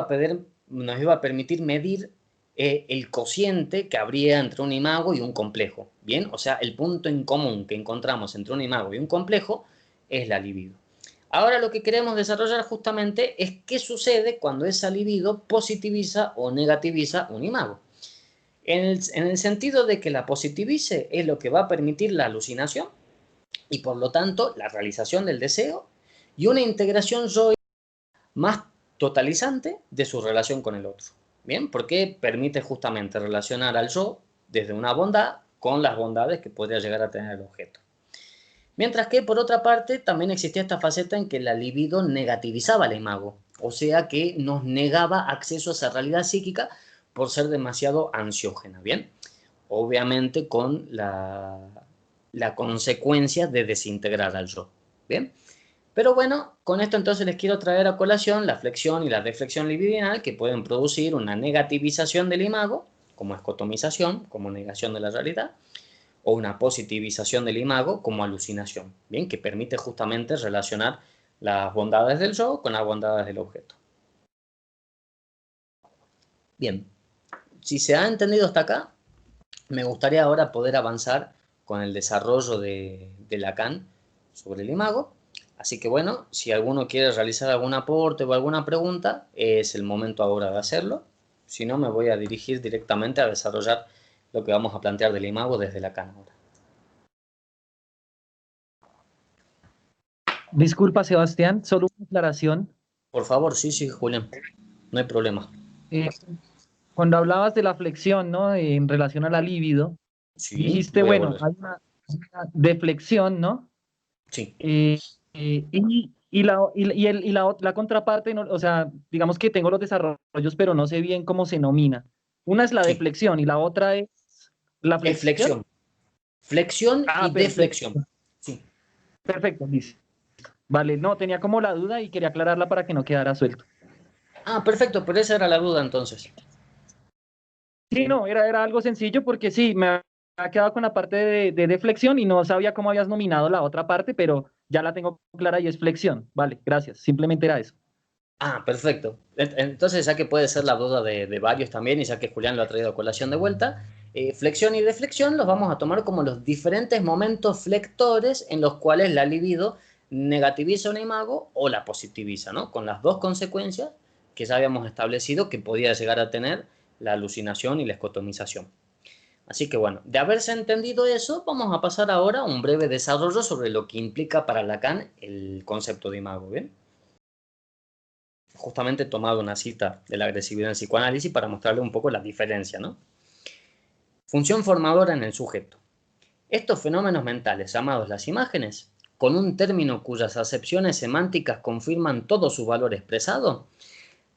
a permitir medir el cociente que habría entre un imago y un complejo. Bien, o sea, el punto en común que encontramos entre un imago y un complejo es la libido. Ahora lo que queremos desarrollar justamente es qué sucede cuando esa libido positiviza o negativiza un imago. En el sentido de que la positivice es lo que va a permitir la alucinación y por lo tanto la realización del deseo y una integración yo más totalizante de su relación con el otro. Bien, porque permite justamente relacionar al yo desde una bondad con las bondades que podría llegar a tener el objeto. Mientras que, por otra parte, también existía esta faceta en que la libido negativizaba al imago, o sea que nos negaba acceso a esa realidad psíquica por ser demasiado ansiógena, ¿bien? Obviamente con la consecuencia de desintegrar al yo, ¿bien? Pero bueno, con esto entonces les quiero traer a colación la flexión y la deflexión libidinal que pueden producir una negativización del imago, como escotomización, como negación de la realidad, o una positivización del imago como alucinación, ¿bien? Que permite justamente relacionar las bondades del yo con las bondades del objeto. Bien, si se ha entendido hasta acá, me gustaría ahora poder avanzar con el desarrollo de Lacan sobre el imago. Así que bueno, si alguno quiere realizar algún aporte o alguna pregunta, es el momento ahora de hacerlo. Si no, me voy a dirigir directamente a desarrollar lo que vamos a plantear del imago desde Lacan ahora. Disculpa, Sebastián, solo una aclaración. Por favor, sí, sí, Julián, no hay problema. Eh, Cuando hablabas de la flexión, ¿no? En relación a la libido, Sí, dijiste, voy a bueno, volver. hay una deflexión, ¿no? Sí, La contraparte, no, o sea, digamos que tengo los desarrollos, pero no sé bien cómo se nomina. Una es la sí, deflexión y la otra es la es flexión. flexión. Flexión Ah, y perfecto, deflexión. Sí. perfecto, listo. Vale, no, tenía como la duda y quería aclararla para que no quedara suelto. Ah, perfecto, pero esa era la duda entonces. Sí, no, era algo sencillo porque sí, me había quedado con la parte de deflexión y no sabía cómo habías nominado la otra parte, pero ya la tengo clara y es flexión. Vale, gracias. Simplemente era eso. Ah, perfecto. Entonces, ya que puede ser la duda de varios también, y ya que Julián lo ha traído a colación de vuelta, flexión y deflexión los vamos a tomar como los diferentes momentos flectores en los cuales la libido negativiza un imago o la positiviza, ¿no? Con las dos consecuencias que ya habíamos establecido que podía llegar a tener la alucinación y la escotomización. Así que bueno, de haberse entendido eso, vamos a pasar ahora a un breve desarrollo sobre lo que implica para Lacan el concepto de imago, ¿bien? Justamente tomado una cita de la agresividad en el psicoanálisis para mostrarle un poco la diferencia, ¿no? Función formadora en el sujeto. Estos fenómenos mentales, llamados las imágenes, con un término cuyas acepciones semánticas confirman todo su valor expresado,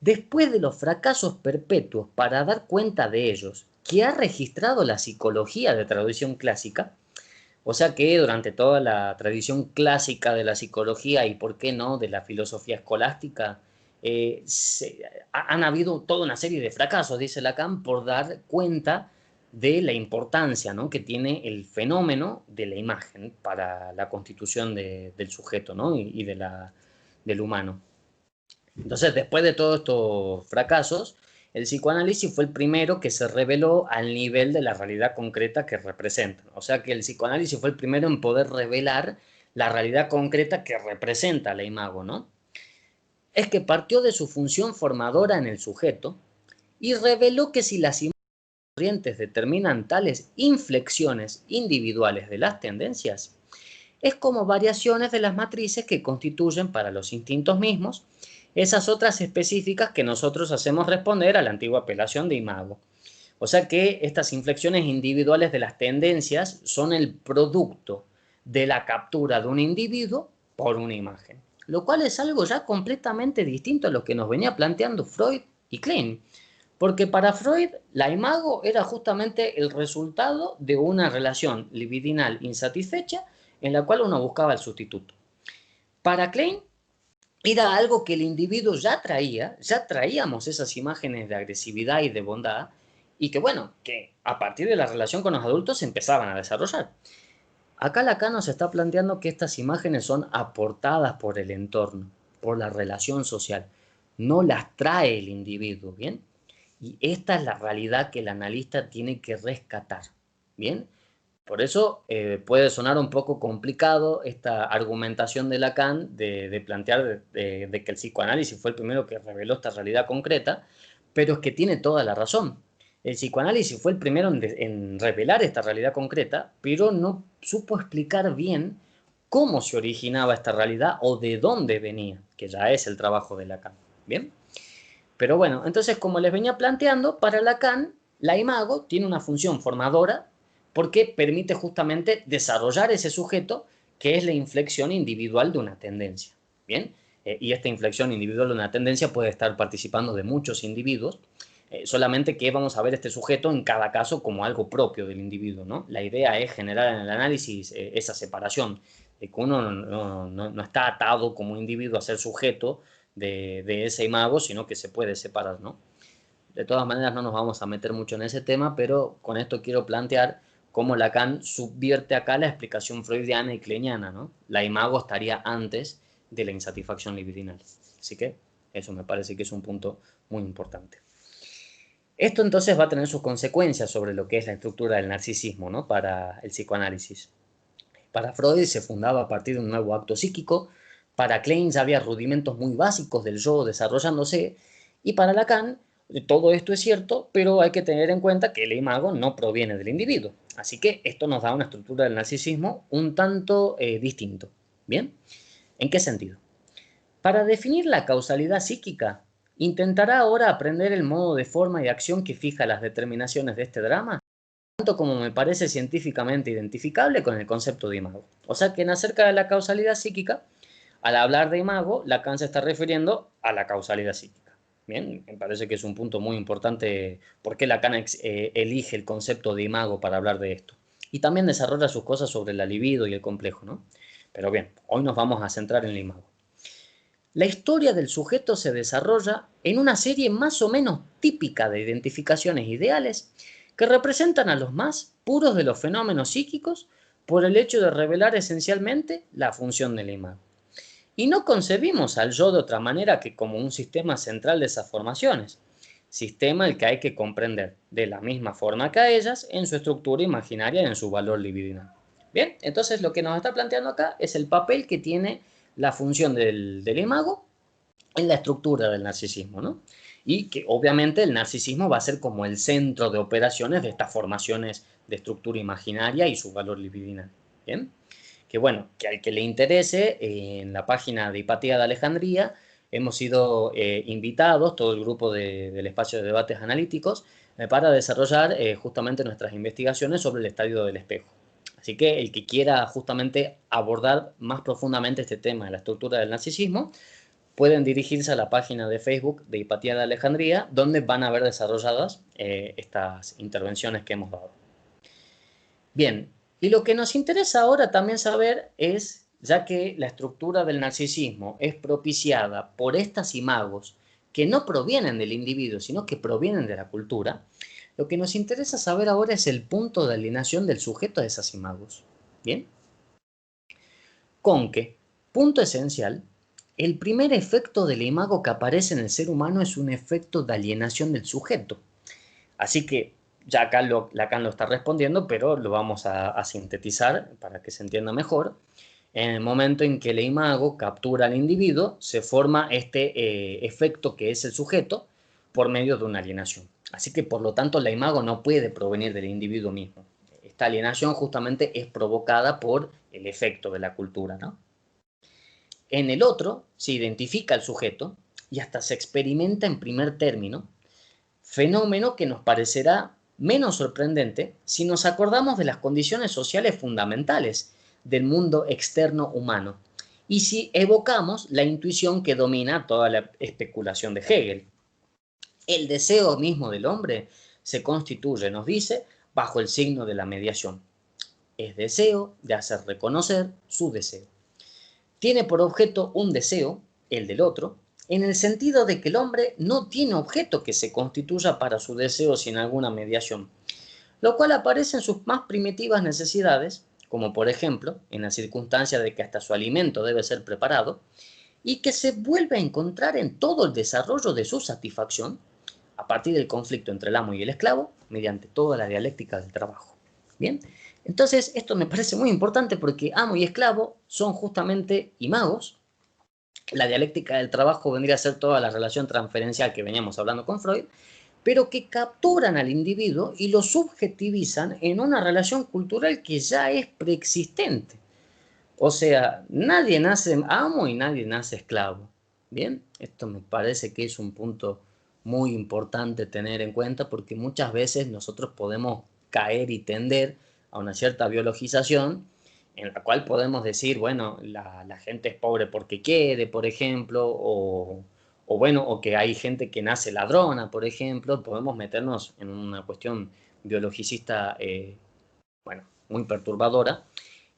después de los fracasos perpetuos para dar cuenta de ellos, que ha registrado la psicología de tradición clásica, o sea que durante toda la tradición clásica de la psicología y, por qué no, de la filosofía escolástica, han habido toda una serie de fracasos, dice Lacan, por dar cuenta de la importancia, ¿no?, que tiene el fenómeno de la imagen para la constitución del sujeto, ¿no?, y del humano. Entonces, después de todos estos fracasos, el psicoanálisis fue el primero que se reveló al nivel de la realidad concreta que representa. O sea que el psicoanálisis fue el primero en poder revelar la realidad concreta que representa la imago, ¿no? es que partió de su función formadora en el sujeto y reveló que si las imágenes corrientes determinan tales inflexiones individuales de las tendencias, es como variaciones de las matrices que constituyen para los instintos mismos esas otras específicas que nosotros hacemos responder a la antigua apelación de imago. O sea que estas inflexiones individuales de las tendencias son el producto de la captura de un individuo por una imagen, lo cual es algo ya completamente distinto a lo que nos venía planteando Freud y Klein, porque para Freud la imago era justamente el resultado de una relación libidinal insatisfecha en la cual uno buscaba el sustituto. Para Klein era algo que el individuo ya traíamos esas imágenes de agresividad y de bondad, y que bueno, que a partir de la relación con los adultos se empezaban a desarrollar. Acá Lacan nos está planteando que estas imágenes son aportadas por el entorno, por la relación social, no las trae el individuo, ¿bien? Y esta es la realidad que el analista tiene que rescatar, ¿bien? Por eso puede sonar un poco complicado esta argumentación de Lacan de plantear de que el psicoanálisis fue el primero que reveló esta realidad concreta, pero es que tiene toda la razón. El psicoanálisis fue el primero en revelar esta realidad concreta, pero no supo explicar bien cómo se originaba esta realidad o de dónde venía, que ya es el trabajo de Lacan. ¿Bien? Pero bueno, entonces como les venía planteando, para Lacan la imago tiene una función formadora porque permite justamente desarrollar ese sujeto que es la inflexión individual de una tendencia. ¿Bien? Y esta inflexión individual de una tendencia puede estar participando de muchos individuos, solamente que vamos a ver este sujeto en cada caso como algo propio del individuo, ¿no? La idea es generar en el análisis esa separación, de que uno no está atado como individuo a ser sujeto de ese imago, sino que se puede separar, ¿no? De todas maneras no nos vamos a meter mucho en ese tema, pero con esto quiero plantear cómo Lacan subvierte acá la explicación freudiana y kleiniana, ¿no? La imago estaría antes de la insatisfacción libidinal. Así que eso me parece que es un punto muy importante. Esto entonces va a tener sus consecuencias sobre lo que es la estructura del narcisismo, ¿no? Para el psicoanálisis. Para Freud se fundaba a partir de un nuevo acto psíquico, para Klein ya había rudimentos muy básicos del yo desarrollándose, y para Lacan todo esto es cierto, pero hay que tener en cuenta que el imago no proviene del individuo. Así que esto nos da una estructura del narcisismo un tanto distinto. ¿Bien? ¿En qué sentido? Para definir la causalidad psíquica, ¿intentará ahora aprender el modo de forma y acción que fija las determinaciones de este drama? Tanto como me parece científicamente identificable con el concepto de imago. O sea que en acerca de la causalidad psíquica, al hablar de imago, Lacan se está refiriendo a la causalidad psíquica. Bien, me parece que es un punto muy importante porque Lacan elige el concepto de imago para hablar de esto. Y también desarrolla sus cosas sobre la libido y el complejo, ¿no? Pero bien, hoy nos vamos a centrar en el imago. La historia del sujeto se desarrolla en una serie más o menos típica de identificaciones ideales que representan a los más puros de los fenómenos psíquicos por el hecho de revelar esencialmente la función del imago. Y no concebimos al yo de otra manera que como un sistema central de esas formaciones, sistema el que hay que comprender de la misma forma que a ellas en su estructura imaginaria y en su valor libidinal. Bien, entonces lo que nos está planteando acá es el papel que tiene la función del imago en la estructura del narcisismo, ¿no? Y que obviamente el narcisismo va a ser como el centro de operaciones de estas formaciones de estructura imaginaria y su valor libidinal. ¿Bien? Que bueno, que al que le interese, en la página de Hipatía de Alejandría hemos sido invitados, todo el grupo del espacio de debates analíticos, para desarrollar justamente nuestras investigaciones sobre el estadio del espejo. Así que el que quiera justamente abordar más profundamente este tema de la estructura del narcisismo, pueden dirigirse a la página de Facebook de Hipatía de Alejandría, donde van a ver desarrolladas estas intervenciones que hemos dado. Bien, y lo que nos interesa ahora también saber es, ya que la estructura del narcisismo es propiciada por estas imagos que no provienen del individuo, sino que provienen de la cultura, lo que nos interesa saber ahora es el punto de alineación del sujeto de esas imagos. ¿Bien? Con que, punto esencial, el primer efecto del imago que aparece en el ser humano es un efecto de alienación del sujeto. Así que ya acá Lacan lo está respondiendo, pero lo vamos a sintetizar para que se entienda mejor. En el momento en que el imago captura al individuo, se forma este efecto que es el sujeto por medio de una alienación. Así que, por lo tanto, la imago no puede provenir del individuo mismo. Esta alienación justamente es provocada por el efecto de la cultura, ¿no? En el otro se identifica al sujeto y hasta se experimenta en primer término, fenómeno que nos parecerá menos sorprendente si nos acordamos de las condiciones sociales fundamentales del mundo externo humano y si evocamos la intuición que domina toda la especulación de Hegel. El deseo mismo del hombre se constituye, nos dice, bajo el signo de la mediación. Es deseo de hacer reconocer su deseo. Tiene por objeto un deseo, el del otro, en el sentido de que el hombre no tiene objeto que se constituya para su deseo sin alguna mediación, lo cual aparece en sus más primitivas necesidades, como por ejemplo en la circunstancia de que hasta su alimento debe ser preparado, y que se vuelve a encontrar en todo el desarrollo de su satisfacción, a partir del conflicto entre el amo y el esclavo, mediante toda la dialéctica del trabajo. Bien, entonces esto me parece muy importante porque amo y esclavo son justamente imagos. La dialéctica del trabajo vendría a ser toda la relación transferencial que veníamos hablando con Freud, pero que capturan al individuo y lo subjetivizan en una relación cultural que ya es preexistente. O sea, nadie nace amo y nadie nace esclavo. Bien, esto me parece que es un punto muy importante tener en cuenta porque muchas veces nosotros podemos caer y tender a una cierta biologización en la cual podemos decir, bueno, la gente es pobre porque quiere, por ejemplo, bueno, o que hay gente que nace ladrona, por ejemplo, podemos meternos en una cuestión biologicista, bueno, muy perturbadora.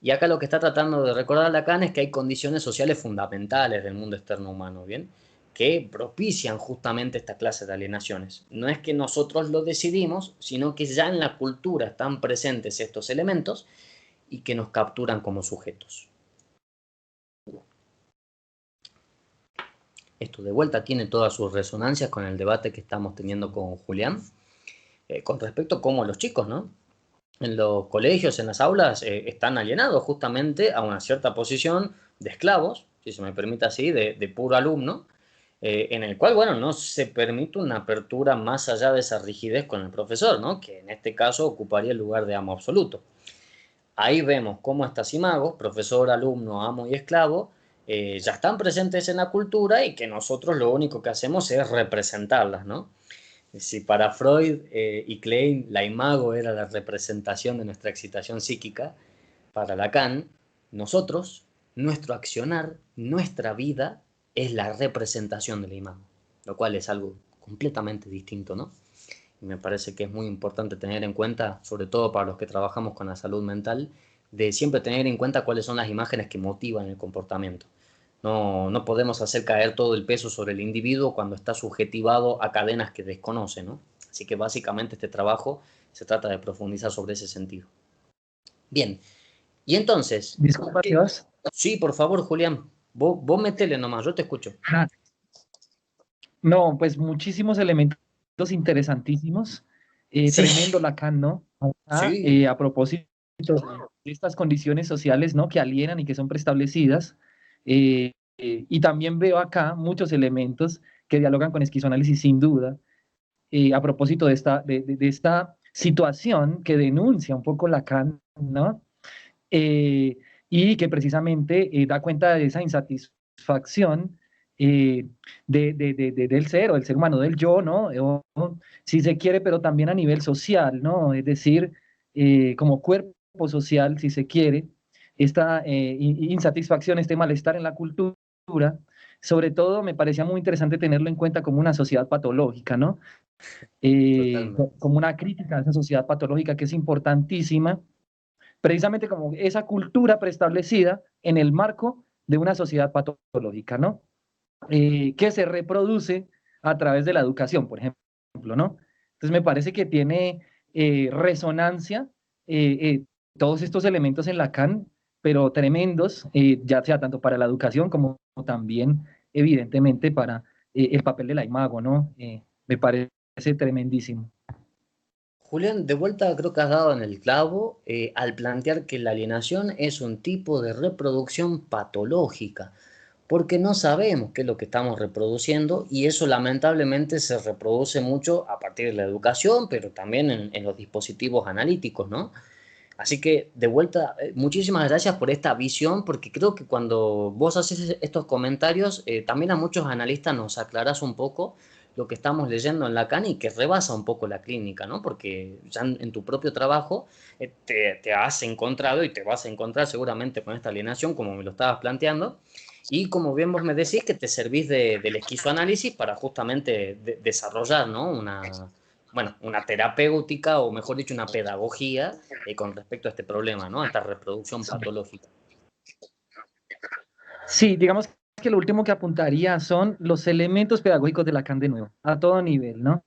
Y acá lo que está tratando de recordar Lacan es que hay condiciones sociales fundamentales del mundo externo humano, ¿bien? Que propician justamente esta clase de alienaciones. No es que nosotros lo decidimos, sino que ya en la cultura están presentes estos elementos y que nos capturan como sujetos. Esto de vuelta tiene todas sus resonancias con el debate que estamos teniendo con Julián, con respecto a cómo los chicos, ¿no? En los colegios, en las aulas, están alienados justamente a una cierta posición de esclavos, si se me permite así, de puro alumno, en el cual, bueno, no se permite una apertura más allá de esa rigidez con el profesor, ¿no? Que en este caso ocuparía el lugar de amo absoluto. Ahí vemos cómo estas imagos, profesor, alumno, amo y esclavo, ya están presentes en la cultura y que nosotros lo único que hacemos es representarlas, ¿no? Si para Freud y Klein la imago era la representación de nuestra excitación psíquica, para Lacan, nosotros, nuestro accionar, nuestra vida, es la representación de la imago, lo cual es algo completamente distinto, ¿no? Y me parece que es muy importante tener en cuenta, sobre todo para los que trabajamos con la salud mental, de siempre tener en cuenta cuáles son las imágenes que motivan el comportamiento. No podemos hacer caer todo el peso sobre el individuo cuando está subjetivado a cadenas que desconoce, ¿no? Así que básicamente este trabajo se trata de profundizar sobre ese sentido. Bien, y entonces... Disculpa, Dios. Sí, por favor, Julián, vos metele nomás, yo te escucho. No, pues muchísimos elementos interesantísimos. Sí. Tremendo Lacan, ¿no? Sí. A propósito de estas condiciones sociales, ¿no? Que alienan y que son preestablecidas. Y también veo acá muchos elementos que dialogan con esquizoanálisis sin duda. A propósito de esta situación que denuncia un poco Lacan, ¿no? Y que precisamente da cuenta de esa insatisfacción del ser humano, del yo, ¿no? O, si se quiere, pero también a nivel social, ¿no? Es decir, como cuerpo social, si se quiere, esta insatisfacción, este malestar en la cultura, sobre todo me parecía muy interesante tenerlo en cuenta como una sociedad patológica, ¿no? Como una crítica a esa sociedad patológica que es importantísima, precisamente como esa cultura preestablecida en el marco de una sociedad patológica, ¿no? Que se reproduce a través de la educación, por ejemplo, ¿no? Entonces me parece que tiene resonancia todos estos elementos en Lacan, pero tremendos, ya sea tanto para la educación como también, evidentemente, para el papel de la imago, ¿no? Me parece tremendísimo. Julián, de vuelta creo que has dado en el clavo al plantear que la alienación es un tipo de reproducción patológica, porque no sabemos qué es lo que estamos reproduciendo y eso lamentablemente se reproduce mucho a partir de la educación, pero también en los dispositivos analíticos, ¿no? Así que, de vuelta, muchísimas gracias por esta visión, porque creo que cuando vos haces estos comentarios, también a muchos analistas nos aclarás un poco lo que estamos leyendo en Lacan y que rebasa un poco la clínica, ¿no? Porque ya en tu propio trabajo te has encontrado y te vas a encontrar seguramente con esta alienación, como me lo estabas planteando, y como bien vos me decís, que te servís del esquizoanálisis para justamente desarrollar, ¿no? Bueno, una terapéutica o mejor dicho, una pedagogía con respecto a este problema, ¿no? A esta reproducción patológica. Sí, digamos que lo último que apuntaría son los elementos pedagógicos de Lacan de nuevo, a todo nivel, ¿no?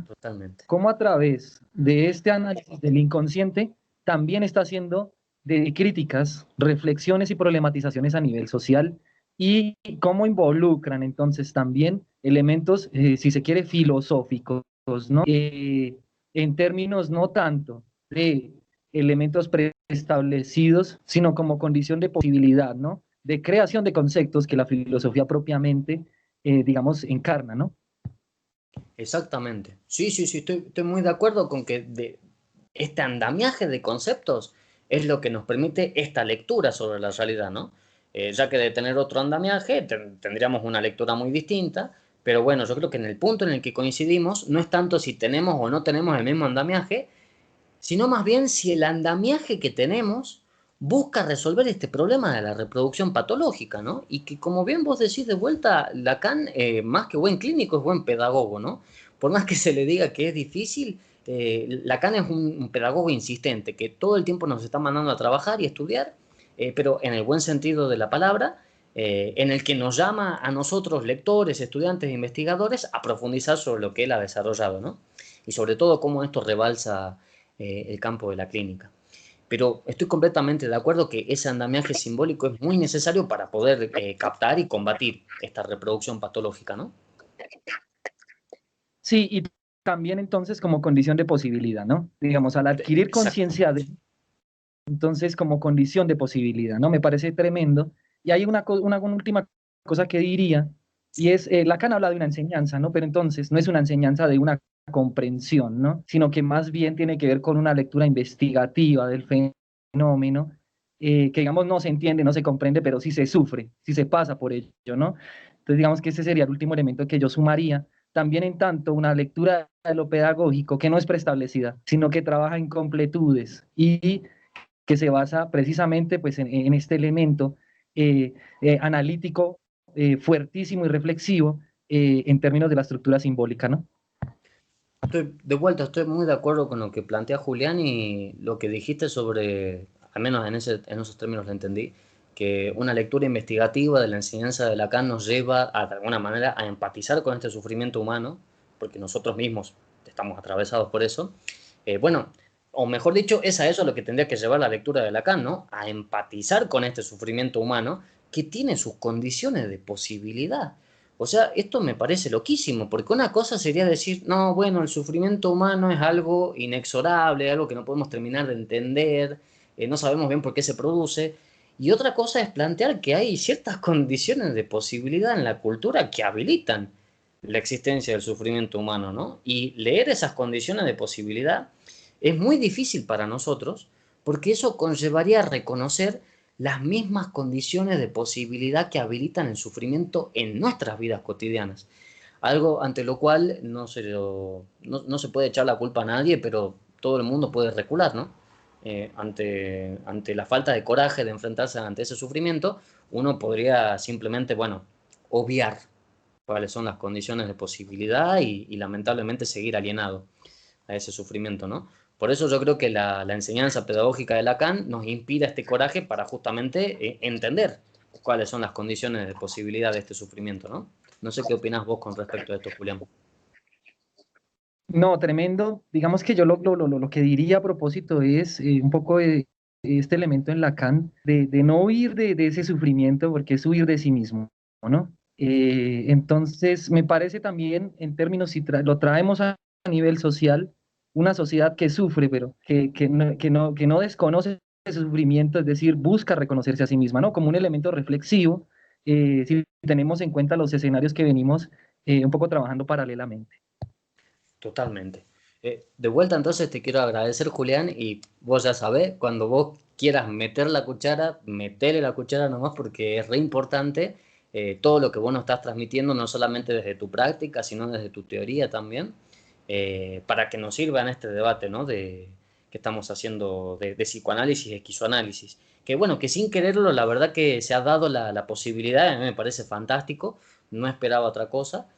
Totalmente. Cómo a través de este análisis del inconsciente también está haciendo de críticas, reflexiones y problematizaciones a nivel social y cómo involucran entonces también elementos, si se quiere, filosóficos, ¿no? En términos no tanto de elementos preestablecidos, sino como condición de posibilidad, ¿no? De creación de conceptos que la filosofía propiamente, digamos, encarna, ¿no? Exactamente. Sí, sí, sí, estoy muy de acuerdo con que este andamiaje de conceptos es lo que nos permite esta lectura sobre la realidad, ¿no? Ya que de tener otro andamiaje tendríamos una lectura muy distinta, pero bueno, yo creo que en el punto en el que coincidimos no es tanto si tenemos o no tenemos el mismo andamiaje, sino más bien si el andamiaje que tenemos busca resolver este problema de la reproducción patológica, ¿no? Y que como bien vos decís de vuelta, Lacan, más que buen clínico, es buen pedagogo, ¿no? Por más que se le diga que es difícil, Lacan es un pedagogo insistente, que todo el tiempo nos está mandando a trabajar y estudiar, pero en el buen sentido de la palabra, en el que nos llama a nosotros, lectores, estudiantes e investigadores, a profundizar sobre lo que él ha desarrollado, ¿no? Y sobre todo cómo esto rebalsa el campo de la clínica. Pero estoy completamente de acuerdo que ese andamiaje simbólico es muy necesario para poder captar y combatir esta reproducción patológica, ¿no? Sí, y también entonces como condición de posibilidad, ¿no? Digamos, al adquirir Exacto. conciencia de, entonces como condición de posibilidad, ¿no? Me parece tremendo. Y hay una última cosa que diría, y es, Lacan habla de una enseñanza, ¿no? Pero entonces no es una enseñanza de una comprensión, ¿no? Sino que más bien tiene que ver con una lectura investigativa del fenómeno, que digamos no se entiende, no se comprende, pero sí se sufre, sí se pasa por ello, ¿no? Entonces digamos que ese sería el último elemento que yo sumaría. También en tanto una lectura de lo pedagógico que no es preestablecida, sino que trabaja en completudes y que se basa precisamente pues, en este elemento analítico fuertísimo y reflexivo en términos de la estructura simbólica, ¿no? De vuelta, estoy muy de acuerdo con lo que plantea Julián y lo que dijiste sobre, al menos en esos términos lo entendí, que una lectura investigativa de la enseñanza de Lacan nos lleva de alguna manera a empatizar con este sufrimiento humano, porque nosotros mismos estamos atravesados por eso. Bueno, o mejor dicho, es a eso lo que tendría que llevar la lectura de Lacan, ¿no? A empatizar con este sufrimiento humano que tiene sus condiciones de posibilidad. O sea, esto me parece loquísimo, porque una cosa sería decir, no, bueno, el sufrimiento humano es algo inexorable, algo que no podemos terminar de entender, no sabemos bien por qué se produce. Y otra cosa es plantear que hay ciertas condiciones de posibilidad en la cultura que habilitan la existencia del sufrimiento humano, ¿no? Y leer esas condiciones de posibilidad es muy difícil para nosotros, porque eso conllevaría a reconocer las mismas condiciones de posibilidad que habilitan el sufrimiento en nuestras vidas cotidianas. Algo ante lo cual no se puede echar la culpa a nadie, pero todo el mundo puede recular, ¿no? Ante la falta de coraje de enfrentarse ante ese sufrimiento, uno podría simplemente, bueno, obviar cuáles son las condiciones de posibilidad y lamentablemente seguir alienado a ese sufrimiento, ¿no? Por eso yo creo que la enseñanza pedagógica de Lacan nos inspira este coraje para justamente entender cuáles son las condiciones de posibilidad de este sufrimiento, ¿no? No sé qué opinás vos con respecto a esto, Julián. No, tremendo. Digamos que yo lo que diría a propósito es un poco de este elemento en Lacan, de no huir de ese sufrimiento, porque es huir de sí mismo, ¿no? Entonces, me parece también, en términos, si lo traemos a nivel social, una sociedad que sufre, pero que no desconoce ese sufrimiento, es decir, busca reconocerse a sí misma, ¿no? Como un elemento reflexivo, si tenemos en cuenta los escenarios que venimos un poco trabajando paralelamente. Totalmente. De vuelta entonces te quiero agradecer, Julián, y vos ya sabés, cuando vos quieras meter la cuchara, metele la cuchara nomás porque es re importante todo lo que vos nos estás transmitiendo, no solamente desde tu práctica, sino desde tu teoría también, para que nos sirva en este debate, ¿no? Que estamos haciendo de psicoanálisis y esquizoanálisis. Que bueno, que sin quererlo, la verdad que se ha dado la posibilidad, a mí me parece fantástico, no esperaba otra cosa.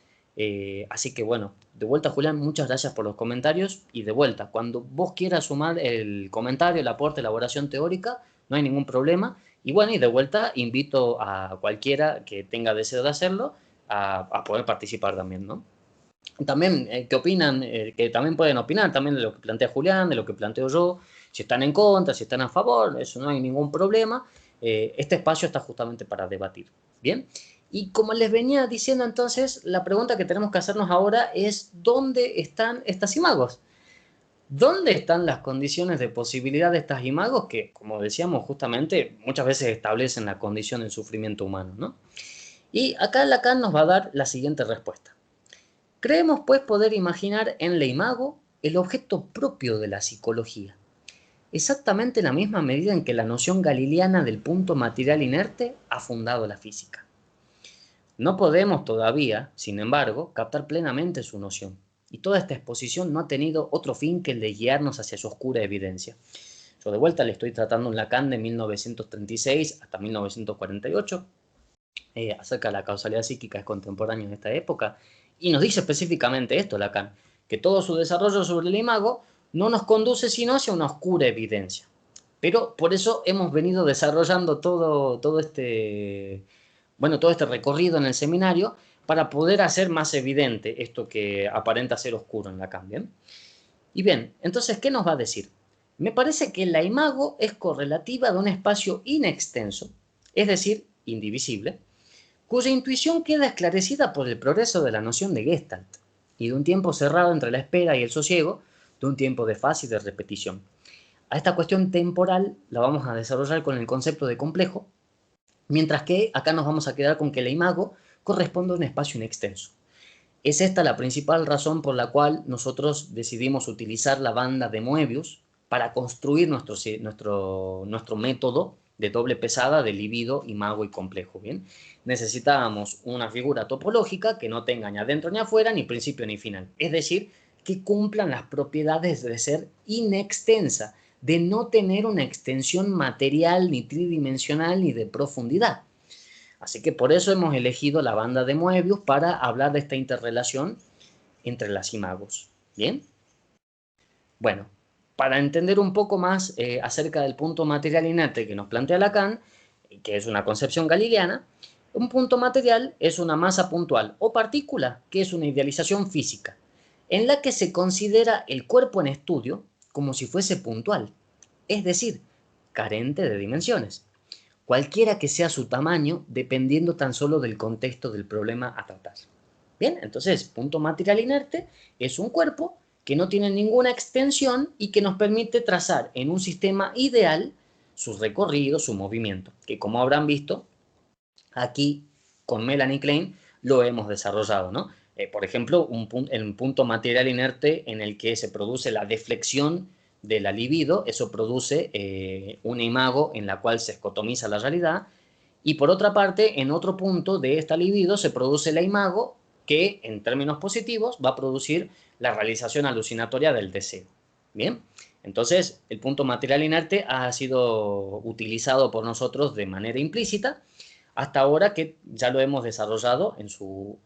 Así que bueno, de vuelta Julián, muchas gracias por los comentarios y de vuelta, cuando vos quieras sumar el comentario, el aporte, elaboración teórica, no hay ningún problema. Y bueno, y de vuelta invito a cualquiera que tenga deseo de hacerlo a poder participar también, ¿no? También, ¿qué opinan? Que también pueden opinar también de lo que plantea Julián, de lo que planteo yo, si están en contra, si están a favor, eso no hay ningún problema. Este espacio está justamente para debatir. Bien, y como les venía diciendo entonces, la pregunta que tenemos que hacernos ahora es, ¿dónde están estas imagos? ¿Dónde están las condiciones de posibilidad de estas imagos que, como decíamos justamente, muchas veces establecen la condición del sufrimiento humano, ¿no? Y acá Lacan nos va a dar la siguiente respuesta. Creemos, pues, poder imaginar en la imago el objeto propio de la psicología, exactamente en la misma medida en que la noción galileana del punto material inerte ha fundado la física. No podemos todavía, sin embargo, captar plenamente su noción, y toda esta exposición no ha tenido otro fin que el de guiarnos hacia su oscura evidencia. Yo de vuelta le estoy tratando un Lacan de 1936 hasta 1948, acerca de la causalidad psíquica es contemporánea en esta época, y nos dice específicamente esto Lacan, que todo su desarrollo sobre el imago no nos conduce sino hacia una oscura evidencia. Pero por eso hemos venido desarrollando todo este recorrido en el seminario para poder hacer más evidente esto que aparenta ser oscuro en Lacan, ¿bien? Y bien, entonces, ¿qué nos va a decir? Me parece que la imago es correlativa de un espacio inextenso, es decir, indivisible, cuya intuición queda esclarecida por el progreso de la noción de Gestalt y de un tiempo cerrado entre la espera y el sosiego, de un tiempo de fase y de repetición. A esta cuestión temporal la vamos a desarrollar con el concepto de complejo, mientras que acá nos vamos a quedar con que la imago corresponde a un espacio inextenso. Es esta la principal razón por la cual nosotros decidimos utilizar la banda de Moebius para construir nuestro método de doble pesada de libido, imago y complejo, ¿bien? Necesitábamos una figura topológica que no tenga ni adentro ni afuera, ni principio ni final. Es decir, que cumplan las propiedades de ser inextensa, de no tener una extensión material, ni tridimensional, ni de profundidad. Así que por eso hemos elegido la banda de Moebius para hablar de esta interrelación entre las imagos. ¿Bien? Bueno, para entender un poco más acerca del punto material inerte que nos plantea Lacan, que es una concepción galileana, un punto material es una masa puntual o partícula, que es una idealización física, en la que se considera el cuerpo en estudio como si fuese puntual, es decir, carente de dimensiones, cualquiera que sea su tamaño, dependiendo tan solo del contexto del problema a tratar. Bien, entonces, punto material inerte es un cuerpo que no tiene ninguna extensión y que nos permite trazar en un sistema ideal su recorrido, su movimiento, que como habrán visto, aquí con Melanie Klein lo hemos desarrollado, ¿no? Por ejemplo, un punto material inerte en el que se produce la deflexión de la libido, eso produce una imago en la cual se escotomiza la realidad, y por otra parte, en otro punto de esta libido se produce la imago que, en términos positivos, va a producir la realización alucinatoria del deseo. Bien, entonces el punto material inerte ha sido utilizado por nosotros de manera implícita, hasta ahora que ya lo hemos desarrollado en su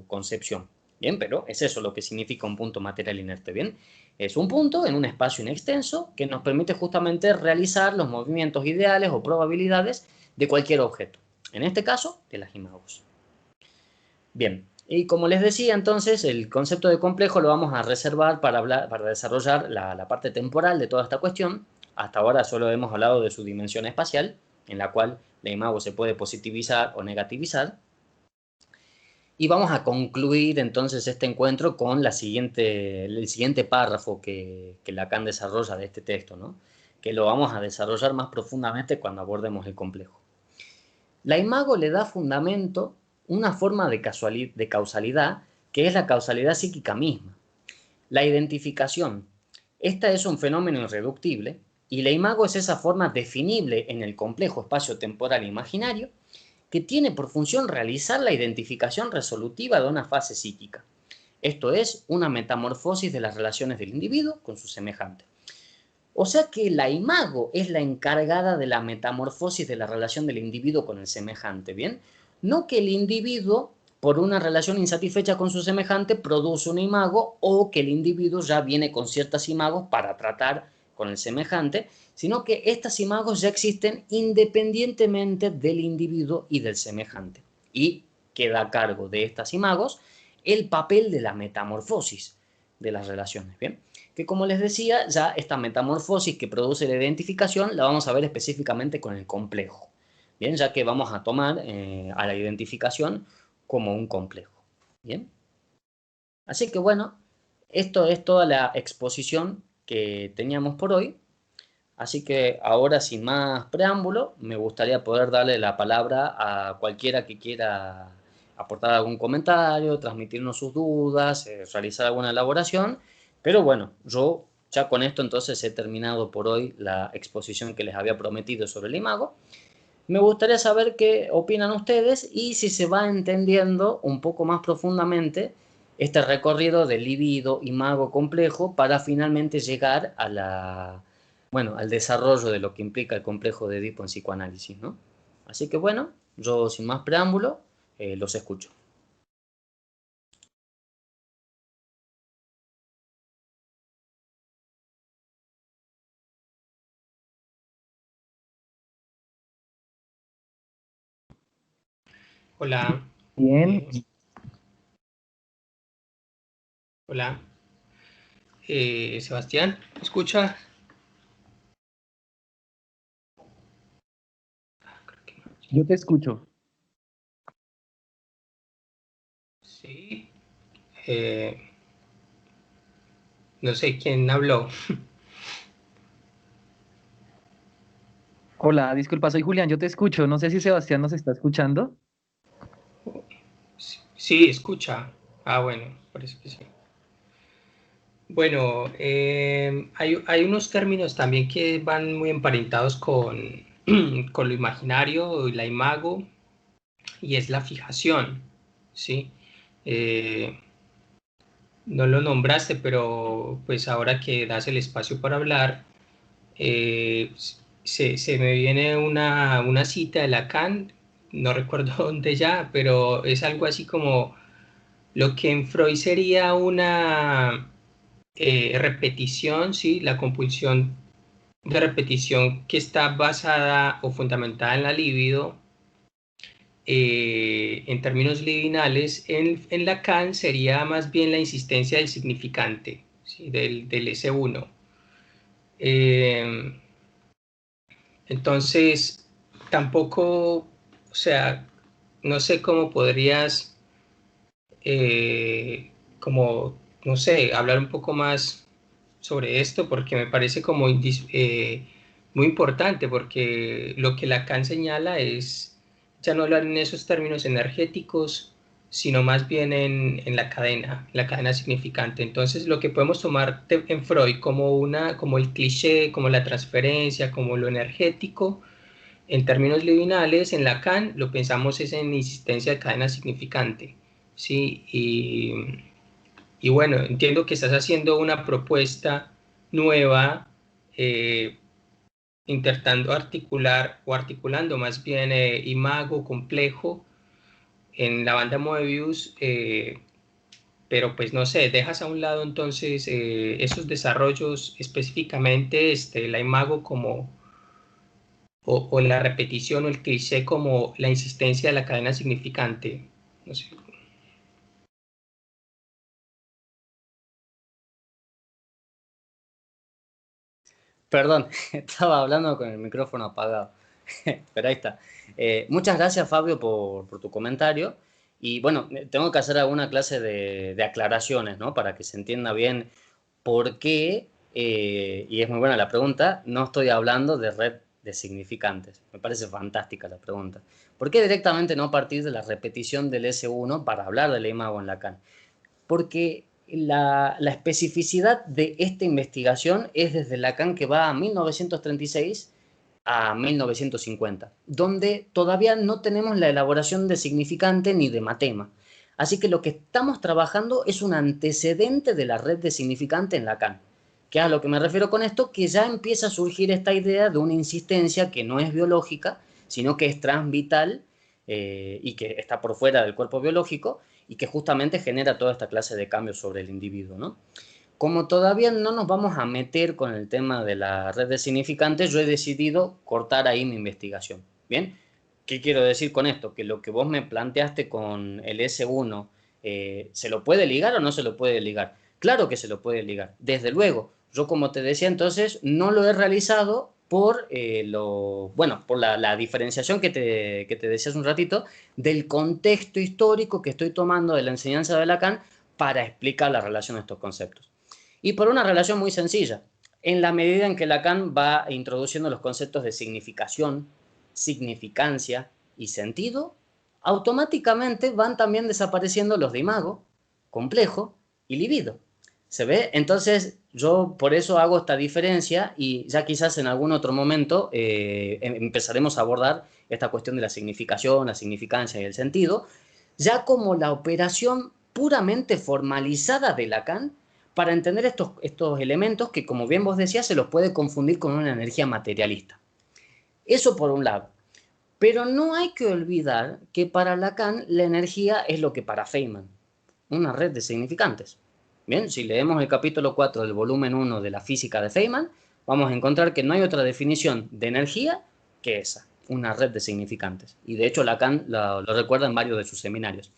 concepción. Bien, pero es eso lo que significa un punto material inerte, ¿bien? Es un punto en un espacio inextenso que nos permite justamente realizar los movimientos ideales o probabilidades de cualquier objeto. En este caso, de las imagos. Bien, y como les decía entonces, el concepto de complejo lo vamos a reservar para desarrollar la parte temporal de toda esta cuestión. Hasta ahora solo hemos hablado de su dimensión espacial, en la cual la imago se puede positivizar o negativizar. Y vamos a concluir entonces este encuentro con el siguiente párrafo que Lacan desarrolla de este texto, ¿no? Que lo vamos a desarrollar más profundamente cuando abordemos el complejo. La imago le da fundamento una forma de causalidad que es la causalidad psíquica misma. La identificación. Esta es un fenómeno irreductible y la imago es esa forma definible en el complejo espacio-temporal imaginario que tiene por función realizar la identificación resolutiva de una fase psíquica. Esto es, una metamorfosis de las relaciones del individuo con su semejante. O sea que la imago es la encargada de la metamorfosis de la relación del individuo con el semejante, ¿bien? No que el individuo, por una relación insatisfecha con su semejante, produce una imago o que el individuo ya viene con ciertas imagos para tratar con el semejante, sino que estas imagos ya existen independientemente del individuo y del semejante. Y queda a cargo de estas imagos el papel de la metamorfosis de las relaciones, ¿bien? Que como les decía, ya esta metamorfosis que produce la identificación la vamos a ver específicamente con el complejo, ¿bien? Ya que vamos a tomar a la identificación como un complejo, ¿bien? Así que bueno, esto es toda la exposición que teníamos por hoy, así que ahora sin más preámbulo, me gustaría poder darle la palabra a cualquiera que quiera aportar algún comentario, transmitirnos sus dudas, realizar alguna elaboración, pero bueno, yo ya con esto entonces he terminado por hoy la exposición que les había prometido sobre el imago. Me gustaría saber qué opinan ustedes y si se va entendiendo un poco más profundamente este recorrido de libido, imago complejo para finalmente llegar a al desarrollo de lo que implica el complejo de Edipo en psicoanálisis, ¿no? Así que bueno, yo sin más preámbulo, los escucho. Hola. Bien, Hola. Sebastián, ¿me escucha? Creo que no. yo te escucho. Sí. Eh, no sé quién habló. Hola, disculpa, soy Julián, yo te escucho. No sé si Sebastián nos está escuchando. Sí, escucha. Ah, bueno, parece que sí. Bueno, hay unos términos también que van muy emparentados con lo imaginario y la imago, y es la fijación, ¿sí? Eh, no lo nombraste, pero pues ahora que das el espacio para hablar, eh, se me viene una cita de Lacan, no recuerdo dónde ya, pero es algo así como lo que en Freud sería una repetición, ¿sí? La compulsión de repetición que está basada o fundamentada en la libido, en términos libidinales, en Lacan sería más bien la insistencia del significante, ¿sí? Del S1. Eh, entonces, tampoco, o sea, no sé cómo podrías, eh, como, no sé, hablar un poco más sobre esto, porque me parece como muy importante, porque lo que Lacan señala es ya no hablar en esos términos energéticos, sino más bien en la cadena significante. Entonces, lo que podemos tomar en Freud como como el cliché, como la transferencia, como lo energético, en términos libidinales, en Lacan lo pensamos es en insistencia de cadena significante, ¿sí? Y bueno, entiendo que estás haciendo una propuesta nueva, eh, intentando articular o articulando más bien imago complejo en la banda Moebius, pero pues no sé, dejas a un lado entonces esos desarrollos específicamente, la imago como, o la repetición o el cliché como la insistencia de la cadena significante. No sé. Perdón, estaba hablando con el micrófono apagado, pero ahí está. Muchas gracias, Fabio, por tu comentario. Y bueno, tengo que hacer alguna clase de aclaraciones, ¿no? Para que se entienda bien por qué, y es muy buena la pregunta, no estoy hablando de red de significantes. Me parece fantástica la pregunta. ¿Por qué directamente no partir de la repetición del S1 para hablar del imago en Lacan? Porque la especificidad de esta investigación es desde Lacan, que va a 1936 a 1950, donde todavía no tenemos la elaboración de significante ni de matema. Así que lo que estamos trabajando es un antecedente de la red de significante en Lacan. Que a lo que me refiero con esto, que ya empieza a surgir esta idea de una insistencia que no es biológica, sino que es transvital, y que está por fuera del cuerpo biológico, y que justamente genera toda esta clase de cambios sobre el individuo, ¿no? Como todavía no nos vamos a meter con el tema de la red de significantes, yo he decidido cortar ahí mi investigación. ¿Bien? ¿Qué quiero decir con esto? Que lo que vos me planteaste con el S1, ¿se lo puede ligar o no se lo puede ligar? Claro que se lo puede ligar, desde luego. Yo, como te decía entonces, no lo he realizado por, bueno, por la diferenciación que te decía hace un ratito, del contexto histórico que estoy tomando de la enseñanza de Lacan para explicar la relación de estos conceptos. Y por una relación muy sencilla. En la medida en que Lacan va introduciendo los conceptos de significación, significancia y sentido, automáticamente van también desapareciendo los de imago, complejo y libido. ¿Se ve? Entonces yo por eso hago esta diferencia, y ya quizás en algún otro momento empezaremos a abordar esta cuestión de la significación, la significancia y el sentido, ya como la operación puramente formalizada de Lacan para entender estos elementos que, como bien vos decías, se los puede confundir con una energía materialista. Eso por un lado. Pero no hay que olvidar que para Lacan la energía es lo que para Feynman, una red de significantes. Bien, si leemos el capítulo 4 del volumen 1 de la física de Feynman, vamos a encontrar que no hay otra definición de energía que esa, una red de significantes. Y de hecho Lacan lo recuerda en varios de sus seminarios.